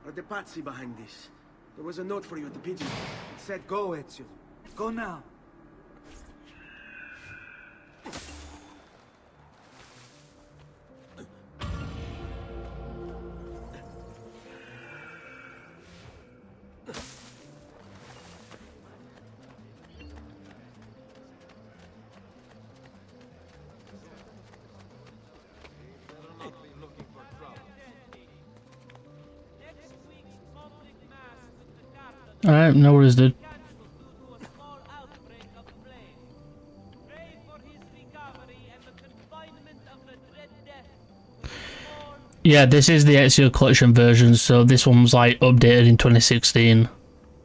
Are the Pazzi behind this? There was a note for you at the pigeon. It said go, Ezio. Go now. Alright, no worries, dude. Yeah, this is the Ezio Collection version, so this one was like updated in 2016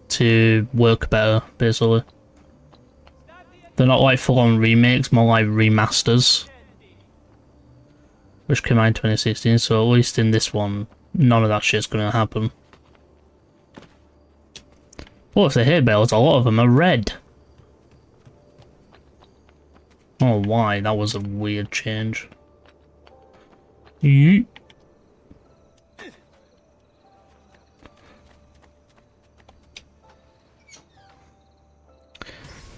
to work better, basically. They're not like full-on remakes, more like remasters, which came out in 2016, so at least in this one, none of that shit's gonna happen. Plus, the hay bales, a lot of them are red. Oh, why? That was a weird change. Yeet.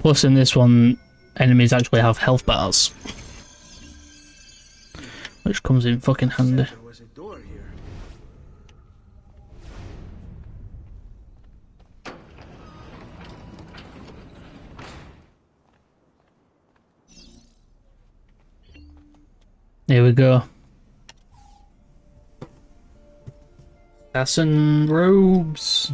Plus, in this one, enemies actually have health bars, which comes in fucking handy. There was a door here. Here we go. Assassin robes.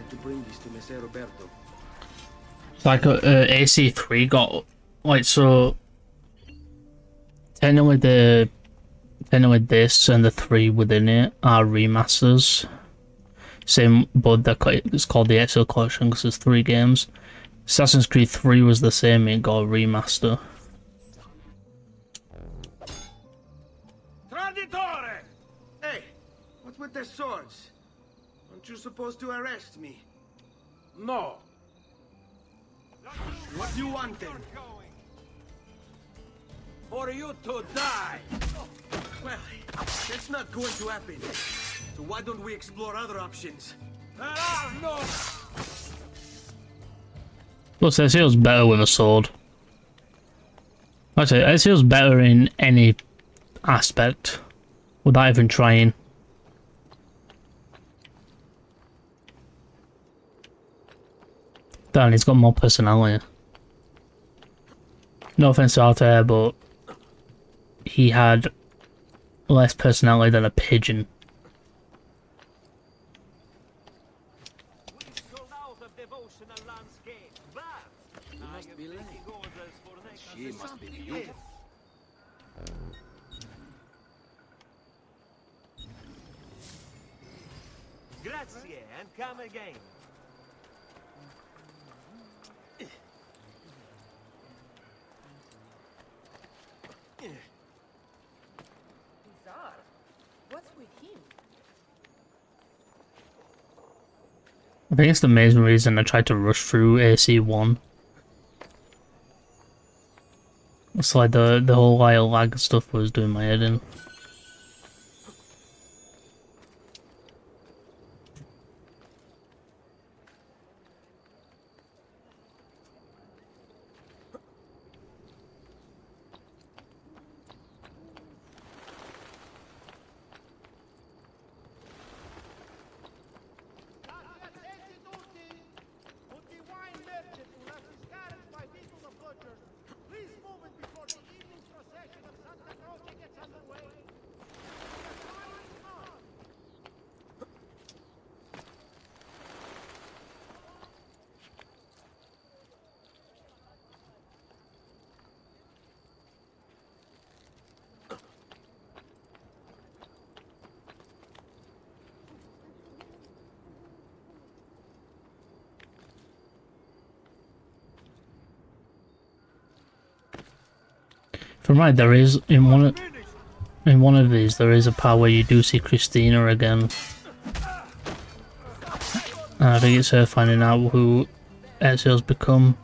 To bring this to Messer Roberto. It's like AC3 got like, so technically this and the 3 within it are remasters. Same, but it's called the Ezio Collection because there's 3 games. Assassin's Creed 3 was the same, it got a remaster. Traditore! Hey, what's with the swords? Aren't you supposed to arrest me? No. What do you want then? For you to die! Well, that's not going to happen. So why don't we explore other options? There are no... Plus, Ezio's better with a sword. Actually, Ezio's better in any aspect without even trying. Dan, he's got more personality. No offense to Altair, but he had less personality than a pigeon. She must be beautiful. Grazie, and come again. Bizarre. What's with him? I think it's the main reason I tried to rush through AC1. It's like the whole lag stuff was doing my head in. From right, there is in one of these there is a part where you do see Christina again. And I think it's her finding out who Ezio's become.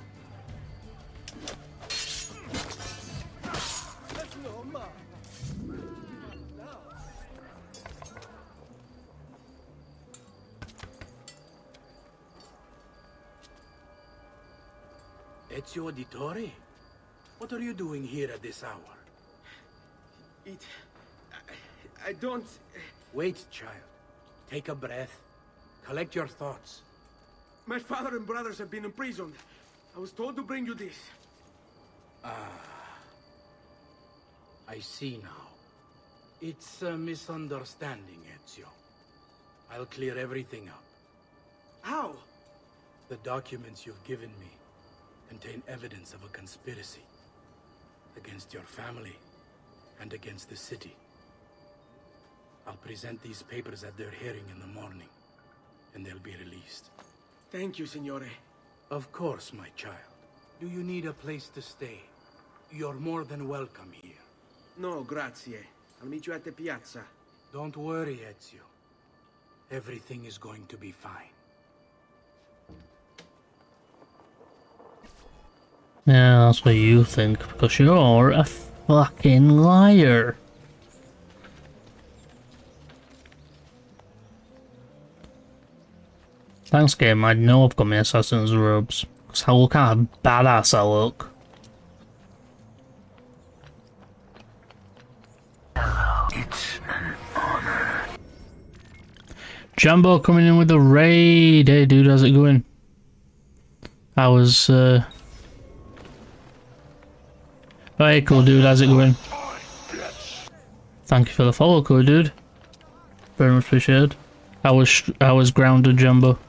Ezio Auditore? What are you doing here at this hour? I don't... Wait, child. Take a breath. Collect your thoughts. My father and brothers have been imprisoned. I was told to bring you this. I see now. It's a misunderstanding, Ezio. I'll clear everything up. How? The documents you've given me contain evidence of a conspiracy against your family and against the city. I'll present these papers at their hearing in the morning, and they'll be released. Thank you, Signore. Of course, my child. Do you need a place to stay? You're more than welcome here. No, grazie. I'll meet you at the piazza. Don't worry, Ezio. Everything is going to be fine. Yeah, that's what you think, because you're a fucking liar. Thanks, game. I know I've got my assassin's robes. Because look how badass I look. It's an honor. Jumbo coming in with a raid. Hey, dude, how's it going? I was, Hey, cool dude, how's it going? Thank you for the follow, cool dude. Very much appreciated. I was grounded, Jumbo.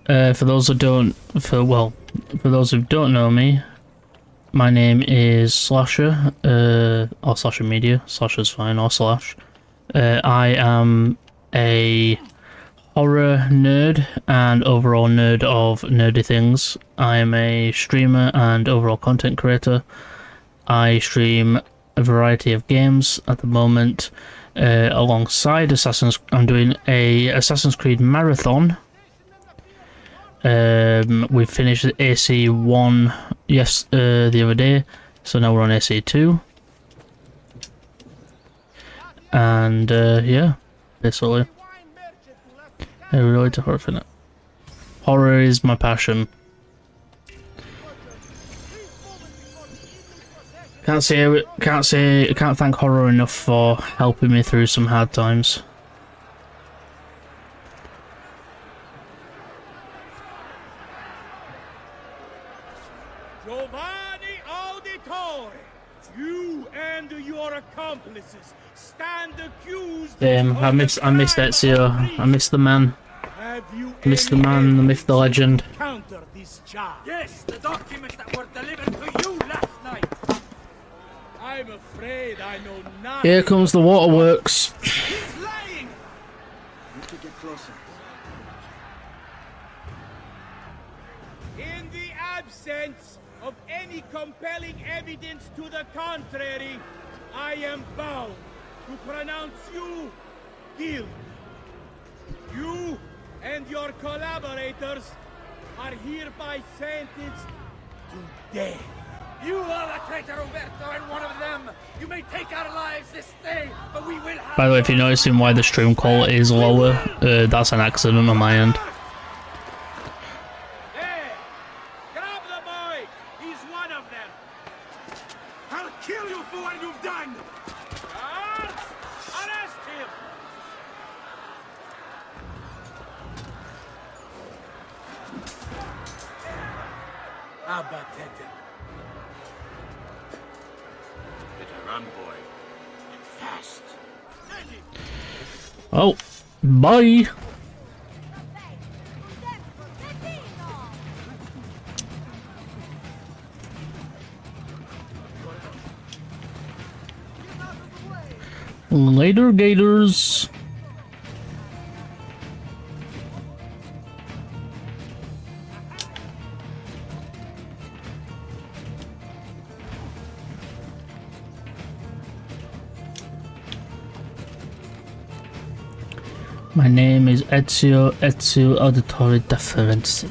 For those who don't know me, my name is Slasher, or Slasher Media. Slasher's fine, or Slash. I am a horror nerd and overall nerd of nerdy things. I am a streamer and overall content creator. I stream a variety of games at the moment. Alongside I'm doing a Assassin's Creed marathon. We finished AC1 the other day, so now we're on AC2. And yeah, basically, I relate to horror in it. Horror is my passion. Can't thank horror enough for helping me through some hard times. Giovanni Auditore, you and your accomplices stand accused. Damn, I missed Ezio. I missed the man. I missed the man, the myth, the legend. Counter this charge. Yes, the documents that were delivered to you last night. I'm afraid I know nothing. Here comes the waterworks. He's lying. Need to get closer. In the absence of any compelling evidence to the contrary, I am bound to pronounce you guilty. You and your collaborators are hereby sentenced to death. You are the traitor, Roberto, and one of them. You may take our lives this day, but we will have... By the way, if you're noticing why the stream quality is lower, that's an accident on my end. There! Grab the boy! He's one of them! I'll kill you for what you've done! Guards! Arrest him! Abatete. Better run, boy. And fast. Oh, bye. Later, Gators. My name is Ezio Auditore da Firenze.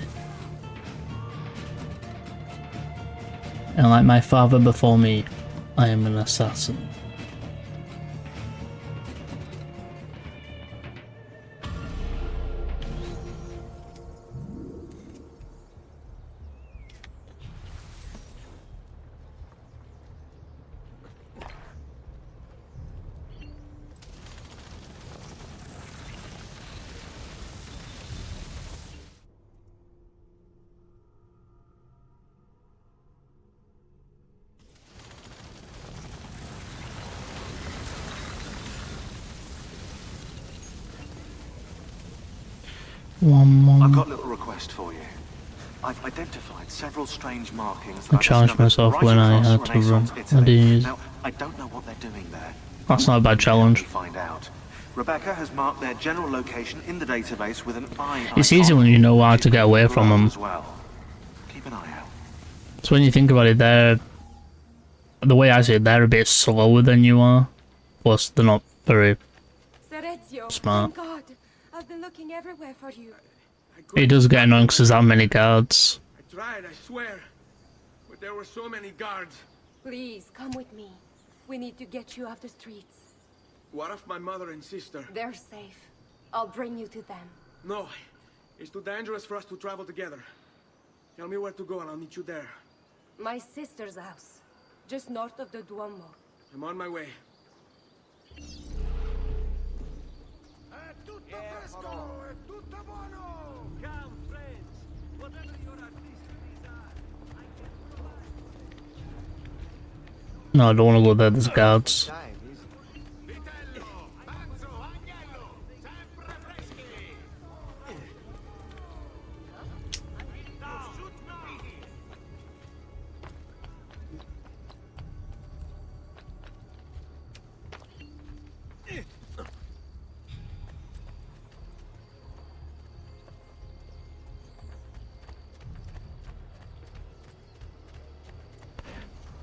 And like my father before me, I am an assassin. I've got a little request for you. I've identified several strange markings that I challenged myself right when I across had to run. Renaissance I Italy. didn't use. Now, I don't know what they're doing there. That's not a bad challenge. Find out. Rebecca has marked their general location in the database with an eye It's icon. easy when you know how to get away from them. As well. Keep an eye out. So when you think about it, the way I see it, they're a bit slower than you are. Plus, they're not very Serezio, smart. thank God. I've been looking everywhere for you. It does get annoying because there's that many guards. I tried, I swear. But there were so many guards. Please, come with me. We need to get you off the streets. What of my mother and sister? They're safe. I'll bring you to them. No. It's too dangerous for us to travel together. Tell me where to go and I'll meet you there. My sister's house. Just north of the Duomo. I'm on my way. Come, friends. Whatever your artistic desire, I can provide. No, I don't want to go there. There's guards.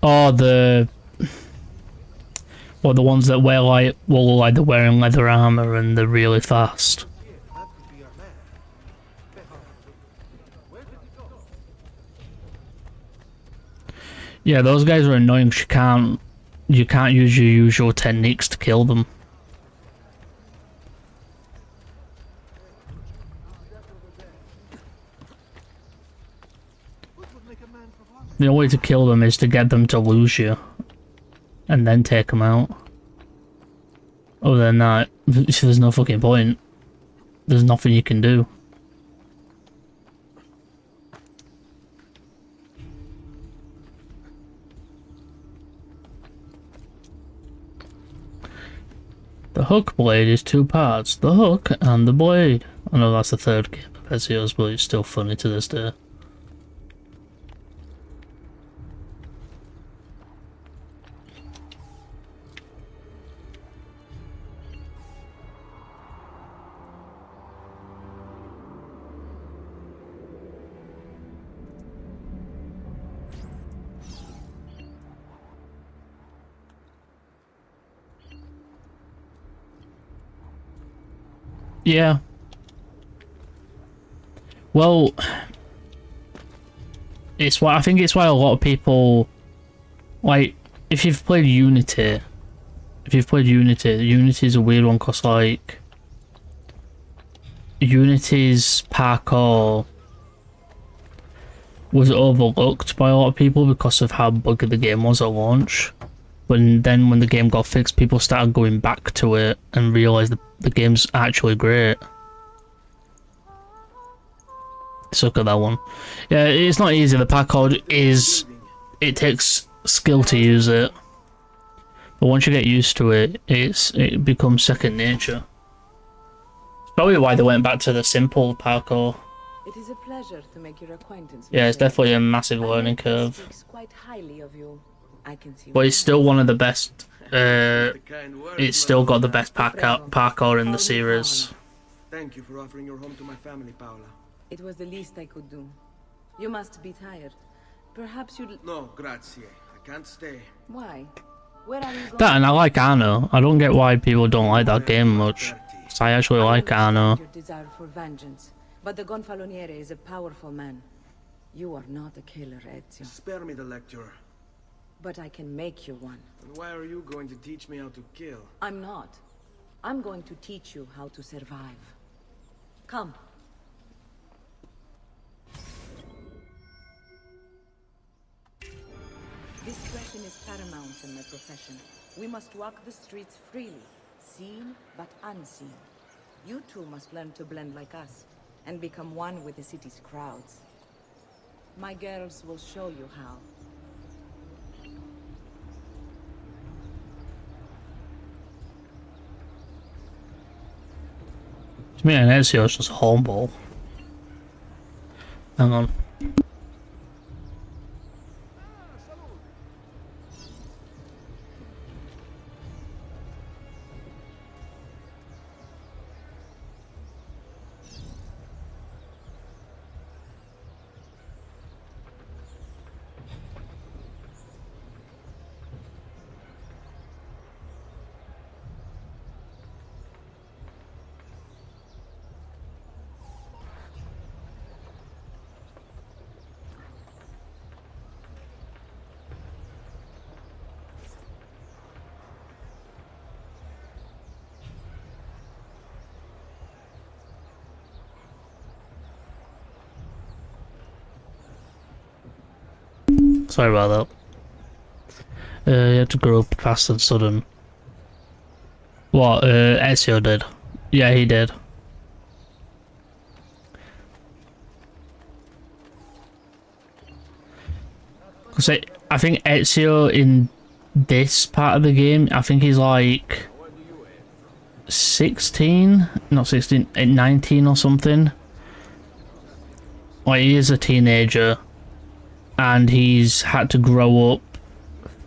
Oh, Or the ones that wear like, well, like they're wearing leather armor and they're really fast. Yeah, those guys are annoying. You can't use your usual techniques to kill them. The only way to kill them is to get them to lose you. And then take them out. Other than that, there's no fucking point. There's nothing you can do. The hook blade is 2 parts. The hook and the blade. I know that's the 3rd game of Ezio's, but it's still funny to this day. Yeah. Well, it's why I think it's why a lot of people, like, if you've played Unity, Unity is a weird one because, like, Unity's parkour was overlooked by a lot of people because of how buggy the game was at launch. But then when the game got fixed, people started going back to it and realised the game's actually great. Suck at that one. Yeah, it's not easy. The parkour is... It takes skill to use it. But once you get used to it, it becomes second nature. It's probably why they went back to the simple parkour. It is a pleasure to make your acquaintance. Yeah, it's definitely a massive learning curve. Speaks quite highly of you. I can see. But it's still one of the best. It's still got the best parkour in the series. Thank you for offering your home to my family, Paula. It was the least I could do. You must be tired. Perhaps you'd... No, grazie. I can't stay. Why? Where are you going? That, and I like Anno. I don't get why people don't like that game much. So I actually like Anno. Your desire for vengeance, but the Gonfaloniere is a powerful man. You are not a killer, Ezio. Spare me the lecture. But I can make you one. And why are you going to teach me how to kill? I'm not. I'm going to teach you how to survive. Come. Discretion is paramount in my profession. We must walk the streets freely, seen but unseen. You too must learn to blend like us, and become one with the city's crowds. My girls will show you how. To me, an Ezio is just a hornball. Hang on. Sorry about that. You had to grow up fast and sudden. What, Ezio did? Yeah, he did. Cause I think Ezio in this part of the game, I think he's like 16? Not 16, 19 or something. Like, he is a teenager. And he's had to grow up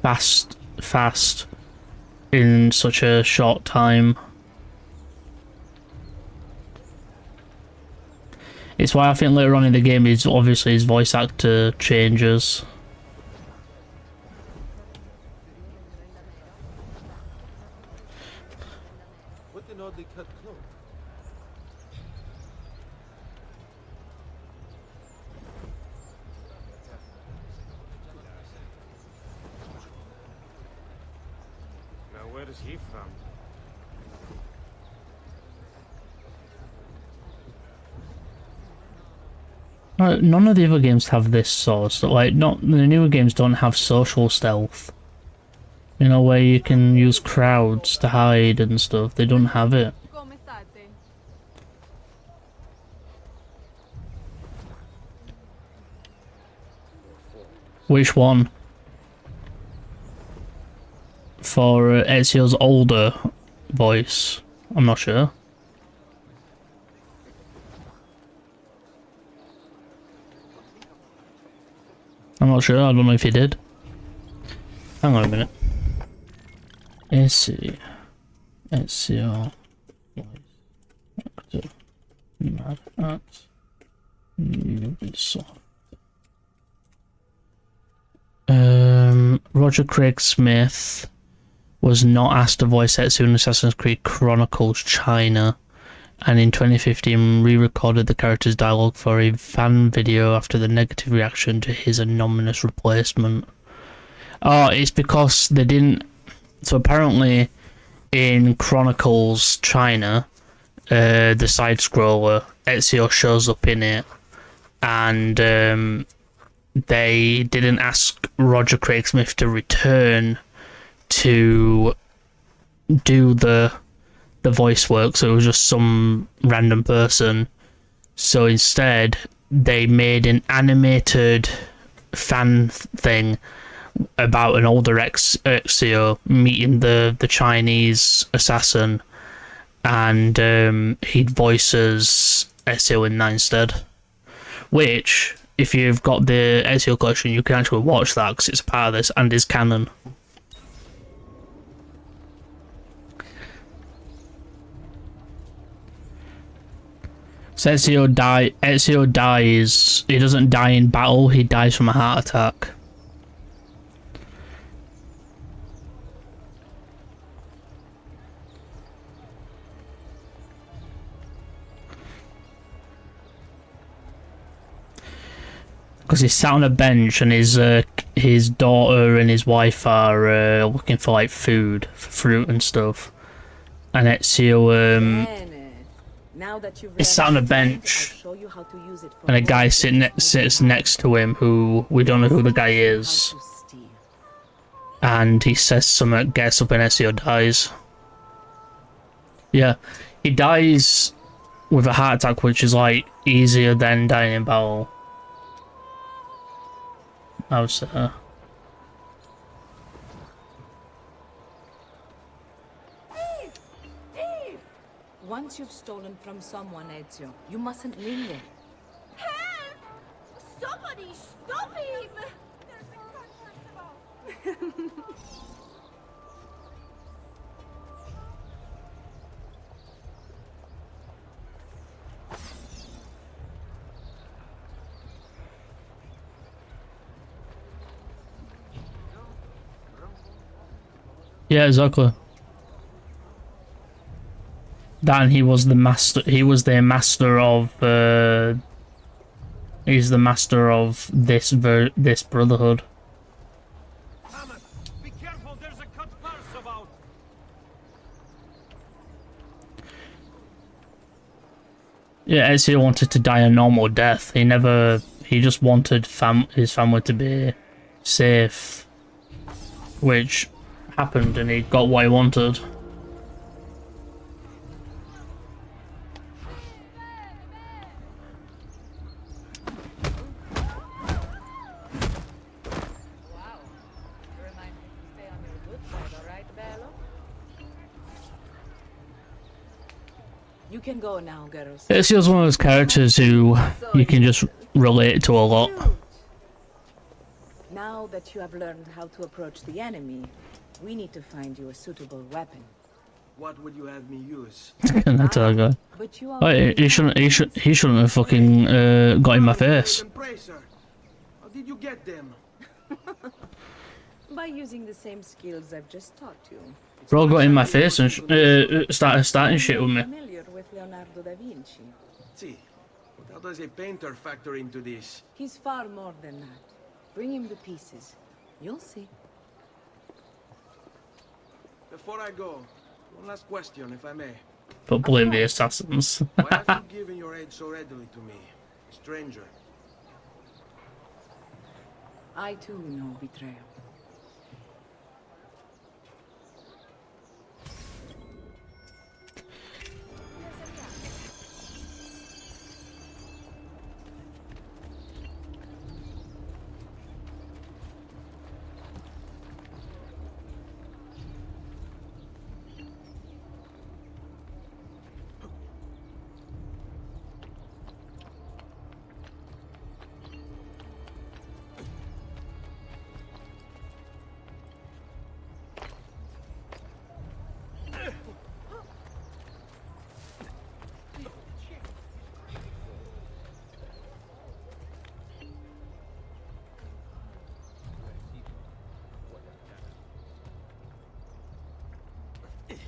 fast in such a short time. It's why I think later on in the game, obviously his voice actor changes. What an oddly cut cloak. Now where is he from? None of the other games have this sort of stuff. Like, not the newer games don't have social stealth. You know, where you can use crowds to hide and stuff. They don't have it. Which one? For Ezio's older voice? I'm not sure. I'm not sure, I don't know if he did. Hang on a minute. Ezio. Actor. Mad at Ubisoft. Roger Craig Smith was not asked to voice Ezio in Assassin's Creed Chronicles China, and in 2015 re-recorded the character's dialogue for a fan video after the negative reaction to his anonymous replacement. Oh, it's because they didn't... So apparently in Chronicles China, the side-scroller, Ezio shows up in it, and they didn't ask Roger Craig Smith to return to do the voice work, so it was just some random person. So instead, they made an animated fan thing about an older Ezio meeting the Chinese assassin, and he voices Ezio in that instead. Which, if you've got the Ezio collection, you can actually watch that because it's a part of this and is canon. So Ezio dies. He doesn't die in battle. He dies from a heart attack. Because he's sat on a bench and his daughter and his wife are looking for like food, for fruit and stuff, and Ezio is sat on a bench, and a guy sits next to him who we don't know who the guy is, and he says something, gets up, and Ezio dies. Yeah, he dies with a heart attack, which is like easier than dying in battle. I would say. Once you've stolen from someone, Ezio, you mustn't linger. Help! Somebody stop him! Yeah, exactly. Dan, he was the master. He was the master of. He's the master of this brotherhood. Be careful, there's a cut purse about. Yeah, Ezio wanted to die a normal death. He just wanted his family to be safe, which happened, and he got what he wanted. You can go now, girls. Ezio's one of those characters who you can just relate to a lot. Now that you have learned how to approach the enemy, we need to find you a suitable weapon. What would you have me use? That's that guy. But you Oh, he shouldn't have fucking got in my face. Pray, sir. How did you get them? By using the same skills I've just taught you. Bro got in my face and started starting shit with me. Familiar with Leonardo da Vinci? See, but how does a painter factor into this? He's far more than that. Bring him the pieces. You'll see. Before I go, one last question, if I may. But blame the assassins. Why have you given your aid so readily to me, a stranger? I too know betrayal.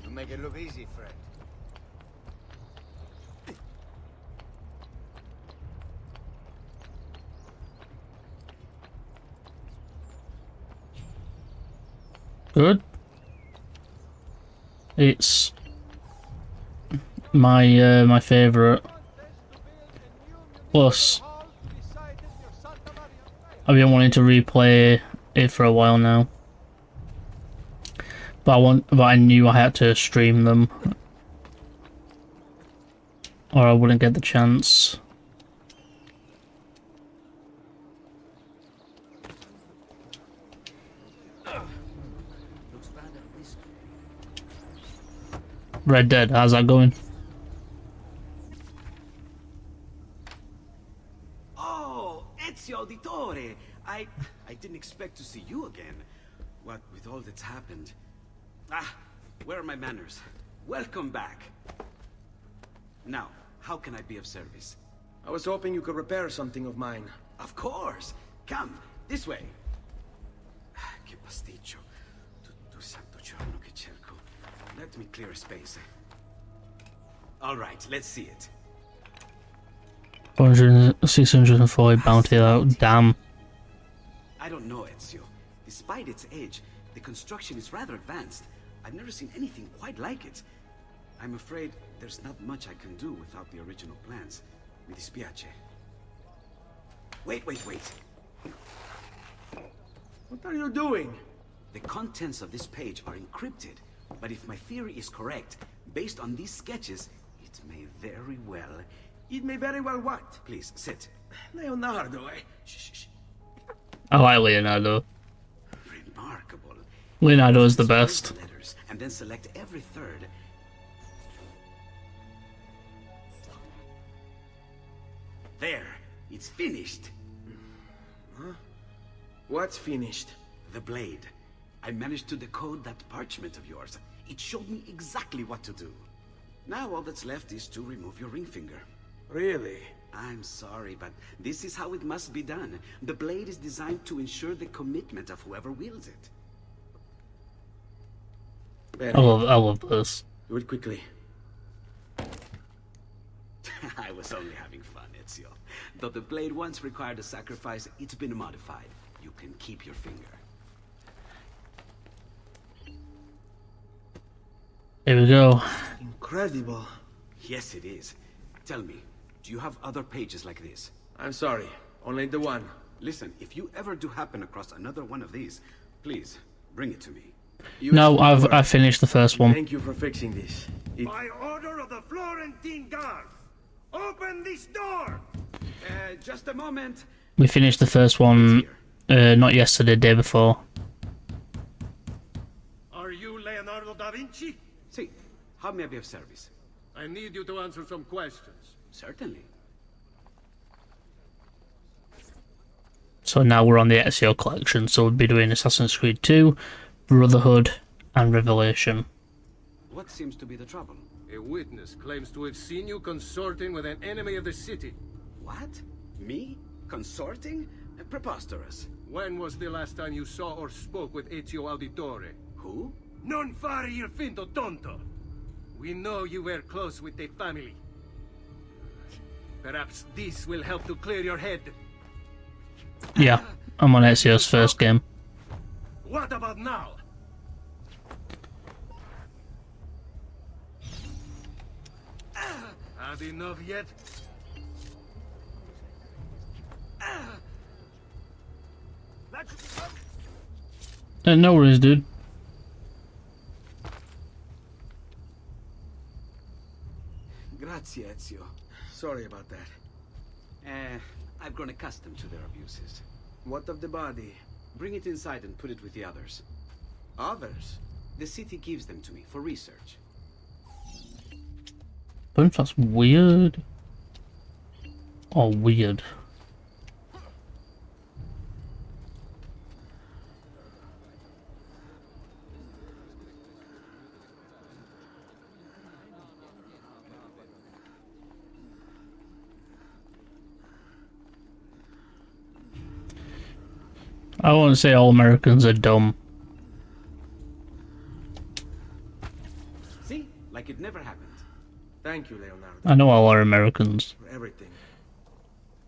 You make it look easy, friend. Good. It's my favorite. Plus, I've been wanting to replay it for a while now, but I knew I had to stream them, or I wouldn't get the chance. Red Dead, how's that going? Oh, Ezio Auditore! I didn't expect to see you again. What with all that's happened. Ah, where are my manners? Welcome back. Now, how can I be of service? I was hoping you could repair something of mine. Of course! Come, this way! Che pasticcio. Tutto santo giorno che cerco. Let me clear a space. Alright, let's see it. 640 bounty out, damn. I don't know, Ezio. Despite its age, the construction is rather advanced. I've never seen anything quite like it. I'm afraid there's not much I can do without the original plans. Mi dispiace. Wait. What are you doing? The contents of this page are encrypted, but if my theory is correct, based on these sketches, it may very well... It may very well what? Please, sit. Leonardo, eh? Shh. I like Leonardo. Remarkable. Leonardo is the best. Letters, and then select every third. There, it's finished. Huh? What's finished? The blade. I managed to decode that parchment of yours. It showed me exactly what to do. Now all that's left is to remove your ring finger. Really? I'm sorry, but this is how it must be done. The blade is designed to ensure the commitment of whoever wields it. I love this. Do it quickly. I was only having fun, Ezio. Though the blade once required a sacrifice, it's been modified. You can keep your finger. Here we go. Incredible. Yes, it is. Tell me, do you have other pages like this? I'm sorry, only the one. Listen, if you ever do happen across another one of these, please, bring it to me. No, I've finished the first one. Thank you for fixing this. By order of the Florentine Guard, open this door! Just a moment. We finished the first one, not yesterday, day before. Are you Leonardo da Vinci? See, how may I be of service? I need you to answer some questions. Certainly. So now we're on the Ezio collection, so we'll be doing Assassin's Creed 2, Brotherhood, and Revelation. What seems to be the trouble? A witness claims to have seen you consorting with an enemy of the city. What? Me? Consorting? Preposterous. When was the last time you saw or spoke with Ezio Auditore? Who? Non fare il finto tonto. We know you were close with the family. Perhaps this will help to clear your head. Yeah, I'm on Ezio's first game. What about now? Had enough yet? No worries, dude. Grazie, Ezio. Sorry about that. I've grown accustomed to their abuses. What of the body? Bring it inside and put it with the others. Others? The city gives them to me for research. I think that's weird. Oh, weird. I won't say all Americans are dumb. See? Like it never happened. Thank you, Leonardo. I know all are Americans. For everything.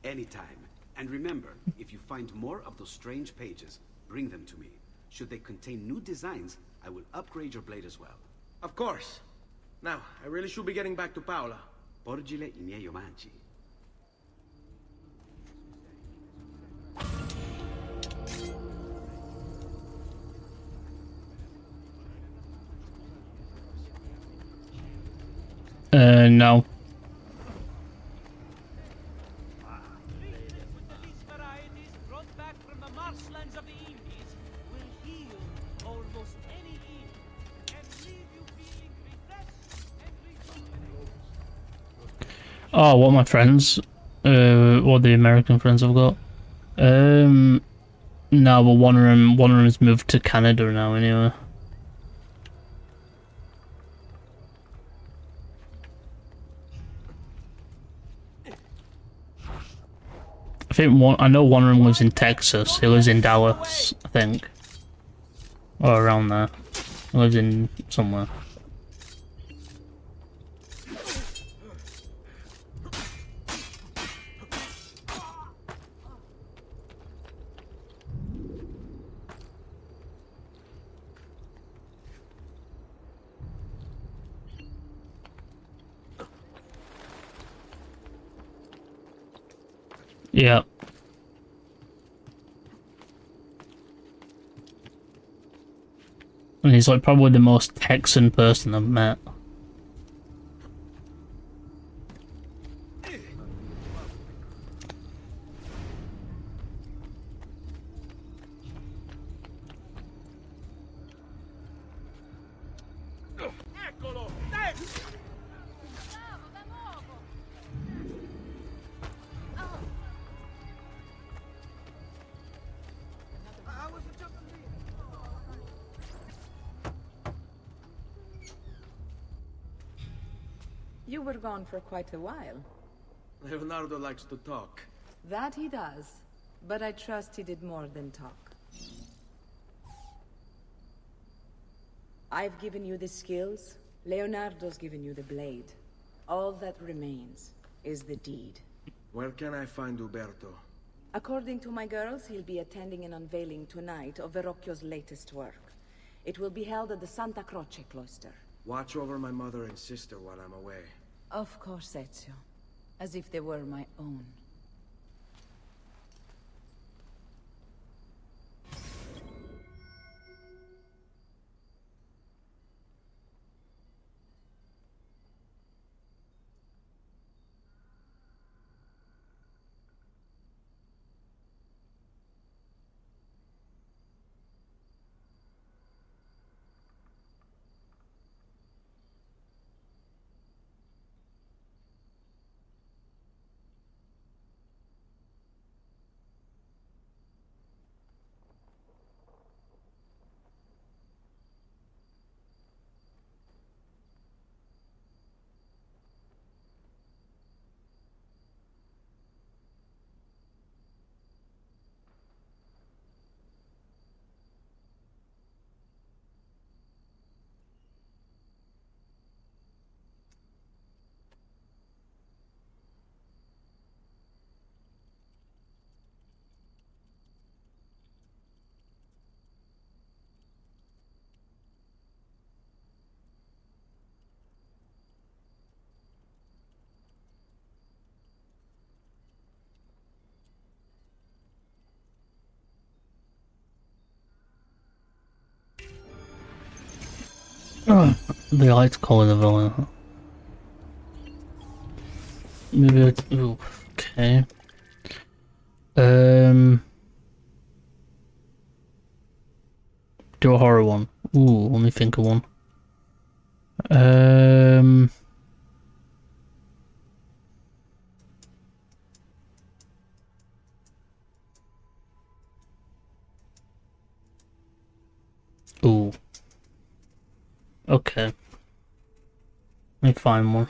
Anytime. And remember, if you find more of those strange pages, bring them to me. Should they contain new designs, I will upgrade your blade as well. Of course. Now, I really should be getting back to Paola. Porgile I miei omaggi. No. Oh, what my friends, what the American friends I've got. No, but one of them's moved to Canada now anyway. I know one of them lives in Texas. He lives in Dallas, I think. Or around there. He lives in somewhere. Yeah. And he's like probably the most Texan person I've met. You were gone for quite a while. Leonardo likes to talk. That he does. But I trust he did more than talk. I've given you the skills. Leonardo's given you the blade. All that remains is the deed. Where can I find Uberto? According to my girls, he'll be attending an unveiling tonight of Verrocchio's latest work. It will be held at the Santa Croce cloister. Watch over my mother and sister while I'm away. Of course, Ezio. As if they were my own. They like to call it a villain. Maybe ooh, okay. Do a horror one. Ooh, let me think of one. Ooh. Okay. Let me find one.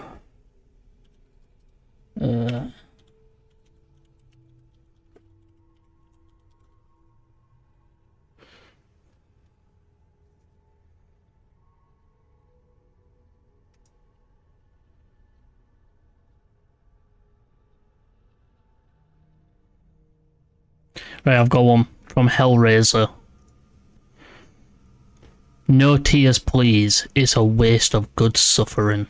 Right, I've got one from Hellraiser. No tears, please. It's a waste of good suffering.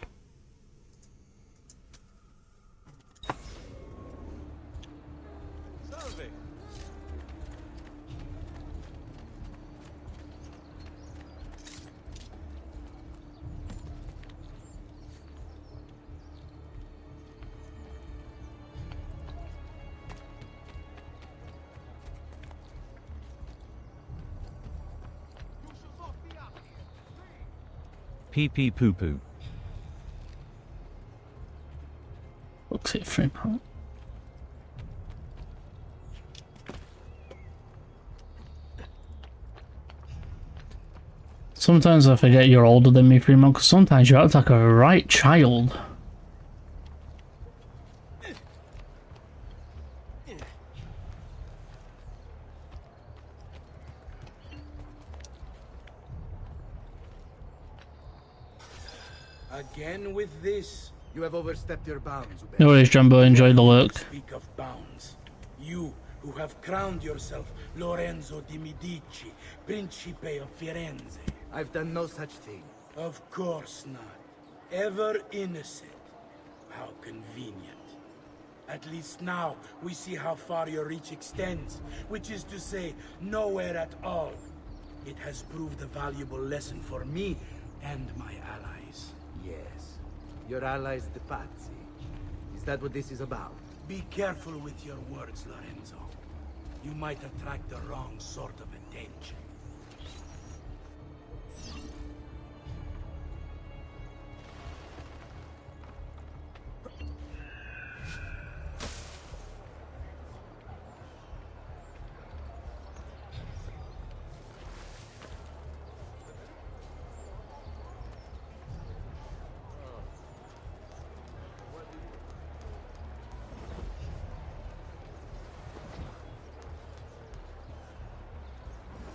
Pee pee poo poo. Looks it frame out. Sometimes I forget you're older than me, Fremont, because sometimes you act like a right child. Again with this. You have overstepped your bounds, Uber. No worries, Jumbo. Enjoy the look. Speak of bounds. You who have crowned yourself Lorenzo di Medici, Principe of Firenze. I've done no such thing. Of course not. Ever innocent. How convenient. At least now we see how far your reach extends, which is to say, nowhere at all. It has proved a valuable lesson for me and my allies. Yes. Your allies, the Pazzi. Is that what this is about? Be careful with your words, Lorenzo. You might attract the wrong sort of attention.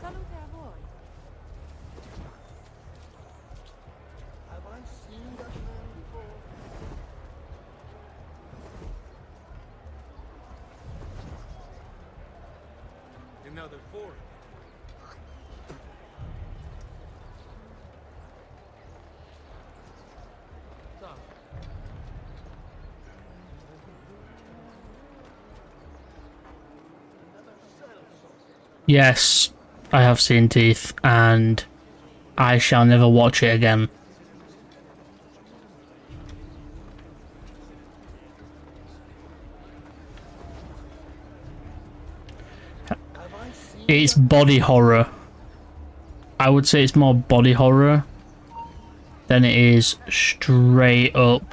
Salute a voi. Have I seen that man before? And now they're four. Yes, I have seen Teeth, and I shall never watch it again. It's body horror. I would say it's more body horror than it is straight up.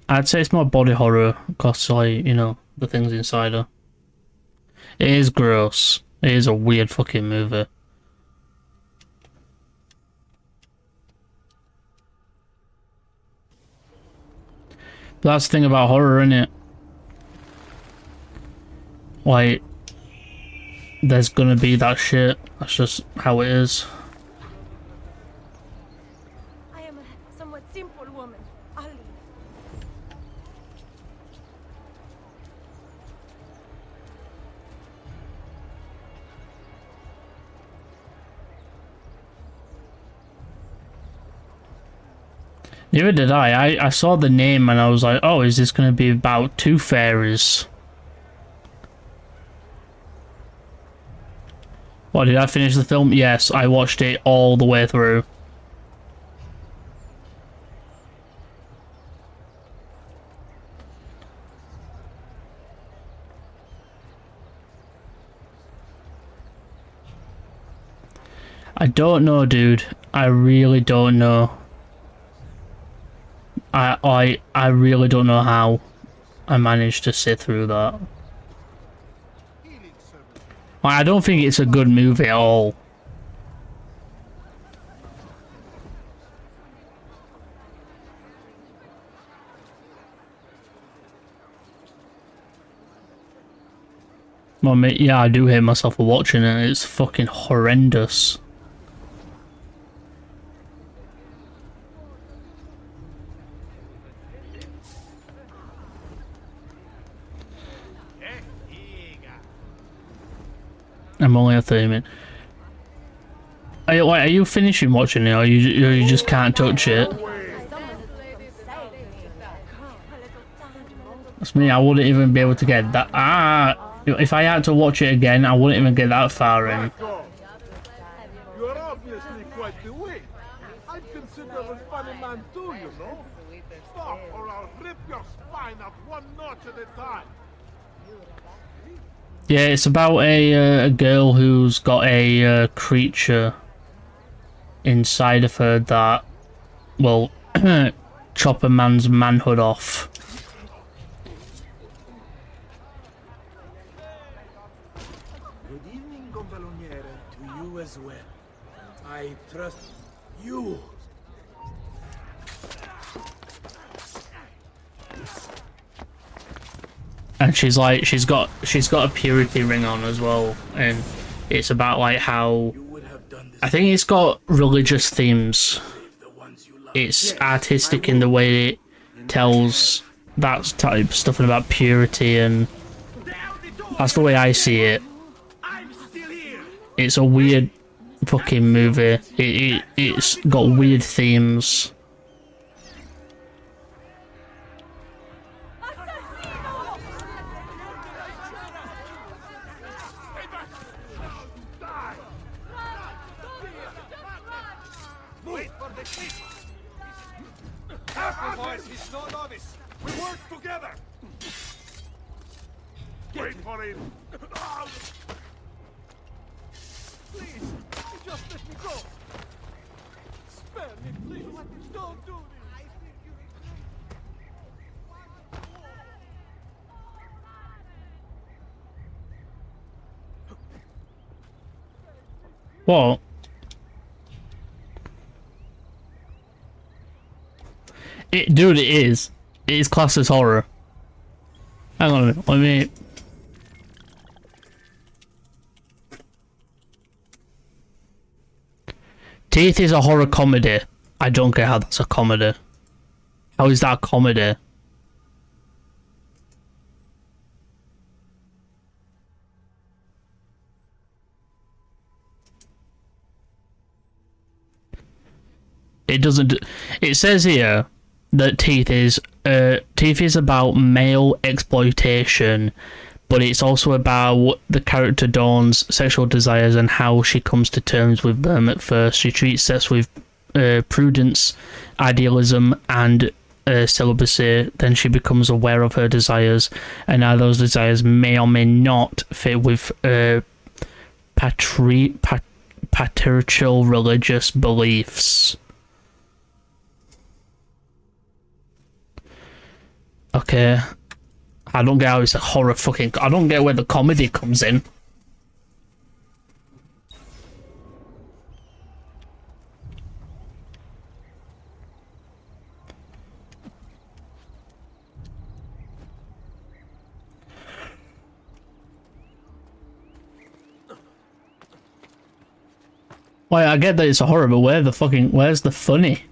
I'd say it's more body horror because, like, you know, the things inside her. It is gross. It is a weird fucking movie. But that's the thing about horror, isn't it? Like, there's gonna be that shit. That's just how it is. I am a somewhat simple woman. I'll leave. Neither did I. I saw the name and I was like, oh, is this going to be about two fairies? What, did I finish the film? Yes, I watched it all the way through. I don't know, dude. I really don't know. I really don't know how I managed to sit through that. I don't think it's a good movie at all. Well, mate, yeah, I do hate myself for watching it. It's fucking horrendous. I'm only a 30 minute. Are you finishing watching it, or you just can't touch it? That's me. I wouldn't even be able to get that. If I had to watch it again, I wouldn't even get that far in. You're obviously quite the wit. I'd consider a funny man too, you know. Stop, or I'll rip your spine out one notch at a time. Yeah, it's about a girl who's got a creature inside of her that will chop a man's manhood off. Good evening, Gonfaloniere. To you as well. I trust you. And she's like, she's got a purity ring on as well, and it's about like how I think it's got religious themes. It's artistic in the way it tells that type of stuff about purity, and that's the way I see it. It's a weird fucking movie. It's got weird themes. We work together. Wait for it. Please, just let me go. Spare me, please. Don't do this. What? Dude, it is. It is classed as horror. Hang on a minute, let me... Teeth is a horror comedy. I don't get how that's a comedy. How is that a comedy? It doesn't... It says here that Teeth is about male exploitation, but it's also about the character Dawn's sexual desires and how she comes to terms with them at first. She treats sex with prudence, idealism, and celibacy. Then she becomes aware of her desires, and how those desires may or may not fit with patriarchal religious beliefs. Okay, I don't get how it's a horror fucking... I don't get where the comedy comes in. Wait, I get that it's a horror, but where's the funny?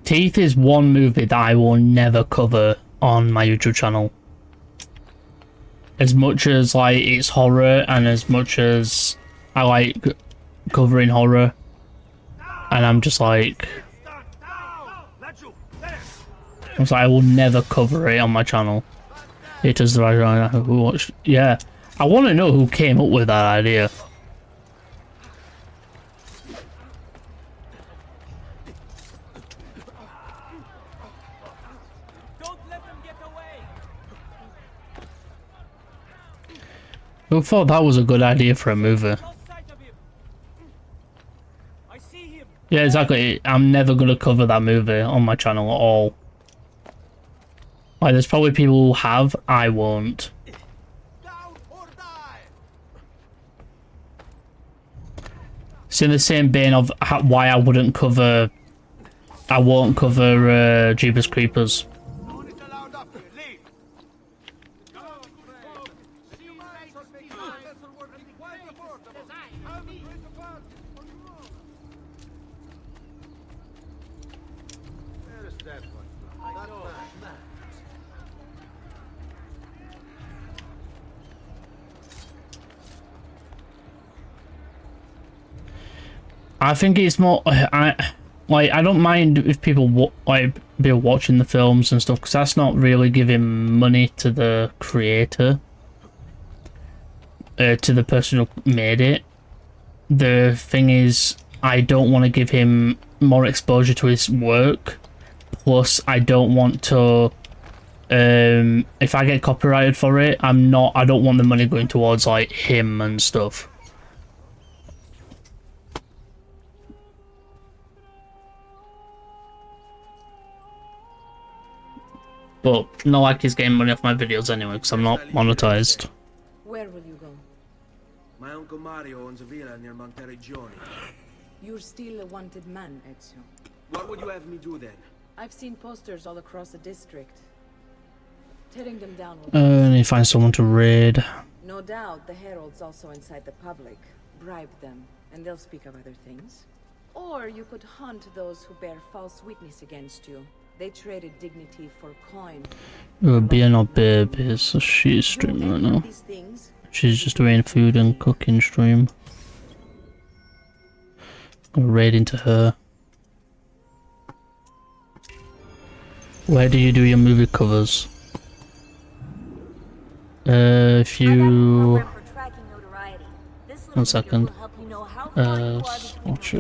Teeth is one movie that I will never cover on my YouTube channel. As much as like it's horror, and as much as I like covering horror, and I'm just like, I will never cover it on my channel. It is the right who watched. Yeah, I want to know who came up with that idea. Who thought that was a good idea for a movie? Yeah, exactly. I'm never gonna cover that movie on my channel at all. Like, there's probably people who have, I won't. It's in the same vein of why I wouldn't cover... I won't cover Jeepers Creepers. I think it's more. I don't mind if people be watching the films and stuff, because that's not really giving money to the creator, to the person who made it. The thing is, I don't want to give him more exposure to his work. Plus, I don't want to. If I get copyrighted for it, I don't want the money going towards like him and stuff. But not like he's getting money off my videos anyway, because I'm not monetized. Where will you go? My uncle Mario owns a villa near Monteriggioni. You're still a wanted man, Ezio. What would you have me do then? I've seen posters all across the district. Tearing them down will... I need to find someone to raid. No doubt the heralds also incite the public. Bribe them, and they'll speak of other things. Or you could hunt those who bear false witness against you. They traded dignity for coin. Being a babe is a shit stream right now. She's just doing food and cooking stream. Go raid into her. Where do you do your movie covers? If you... 1 second. Watch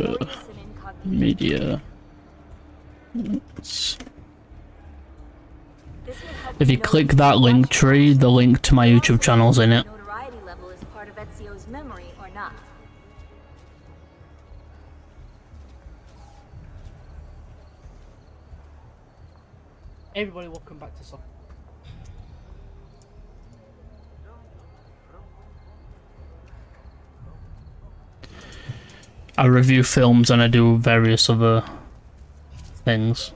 media. If you click that link tree, the link to my YouTube channel's in it. Notoriety level is part of Ezio's memory or not. Everybody, welcome back to soccer. I review films and I do various other things.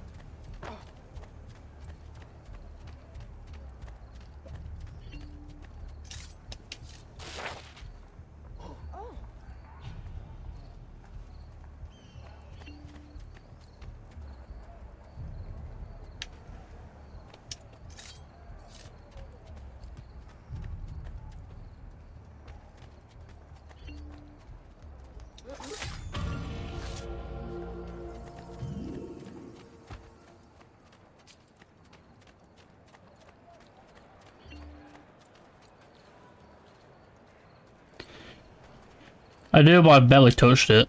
I do, but I barely touched it.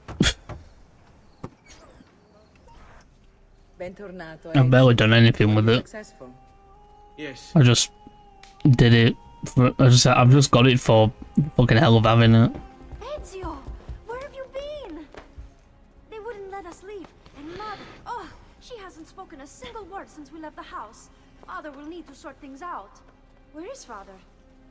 I've barely done anything with it. Yes. I just did it. I've just got it for fucking hell of having it. Ezio, where have you been? They wouldn't let us leave, and Mother, oh, she hasn't spoken a single word since we left the house. Father will need to sort things out. Where is Father?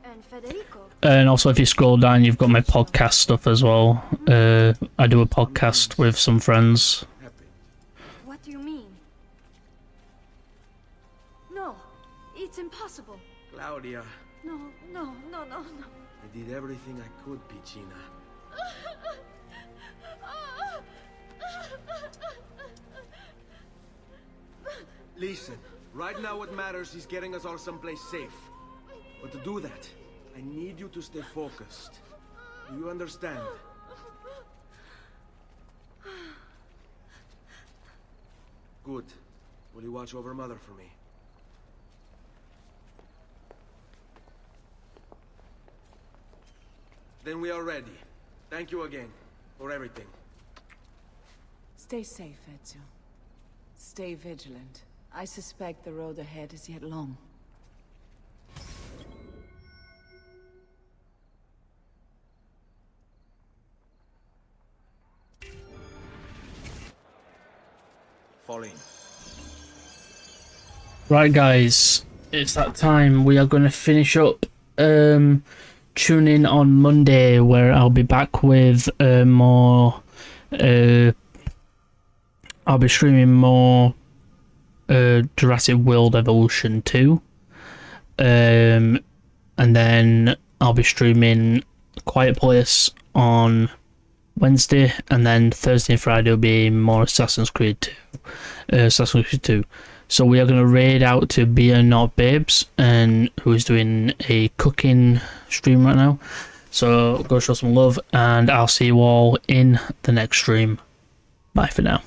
And Federico? And also, if you scroll down, you've got my podcast stuff as well. I do a podcast with some friends. What do you mean? No, it's impossible. Claudia, No. I did everything I could, Piccina. Listen, right now what matters is getting us all someplace safe. But to do that, I need you to stay focused. Do you understand? Good. Will you watch over Mother for me? Then we are ready. Thank you again for everything. Stay safe, Ezio. Stay vigilant. I suspect the road ahead is yet long. Fall in. Right, guys, it's that time. We are going to finish up. Tune in on Monday, where I'll be back with more. I'll be streaming more Jurassic World Evolution 2. And then I'll be streaming Quiet Place on Wednesday, and then Thursday and Friday will be more Assassin's Creed 2. So we are going to raid out to Beer Not Babes, and who's doing a cooking stream right now. So go show some love, and I'll see you all in the next stream. Bye for now.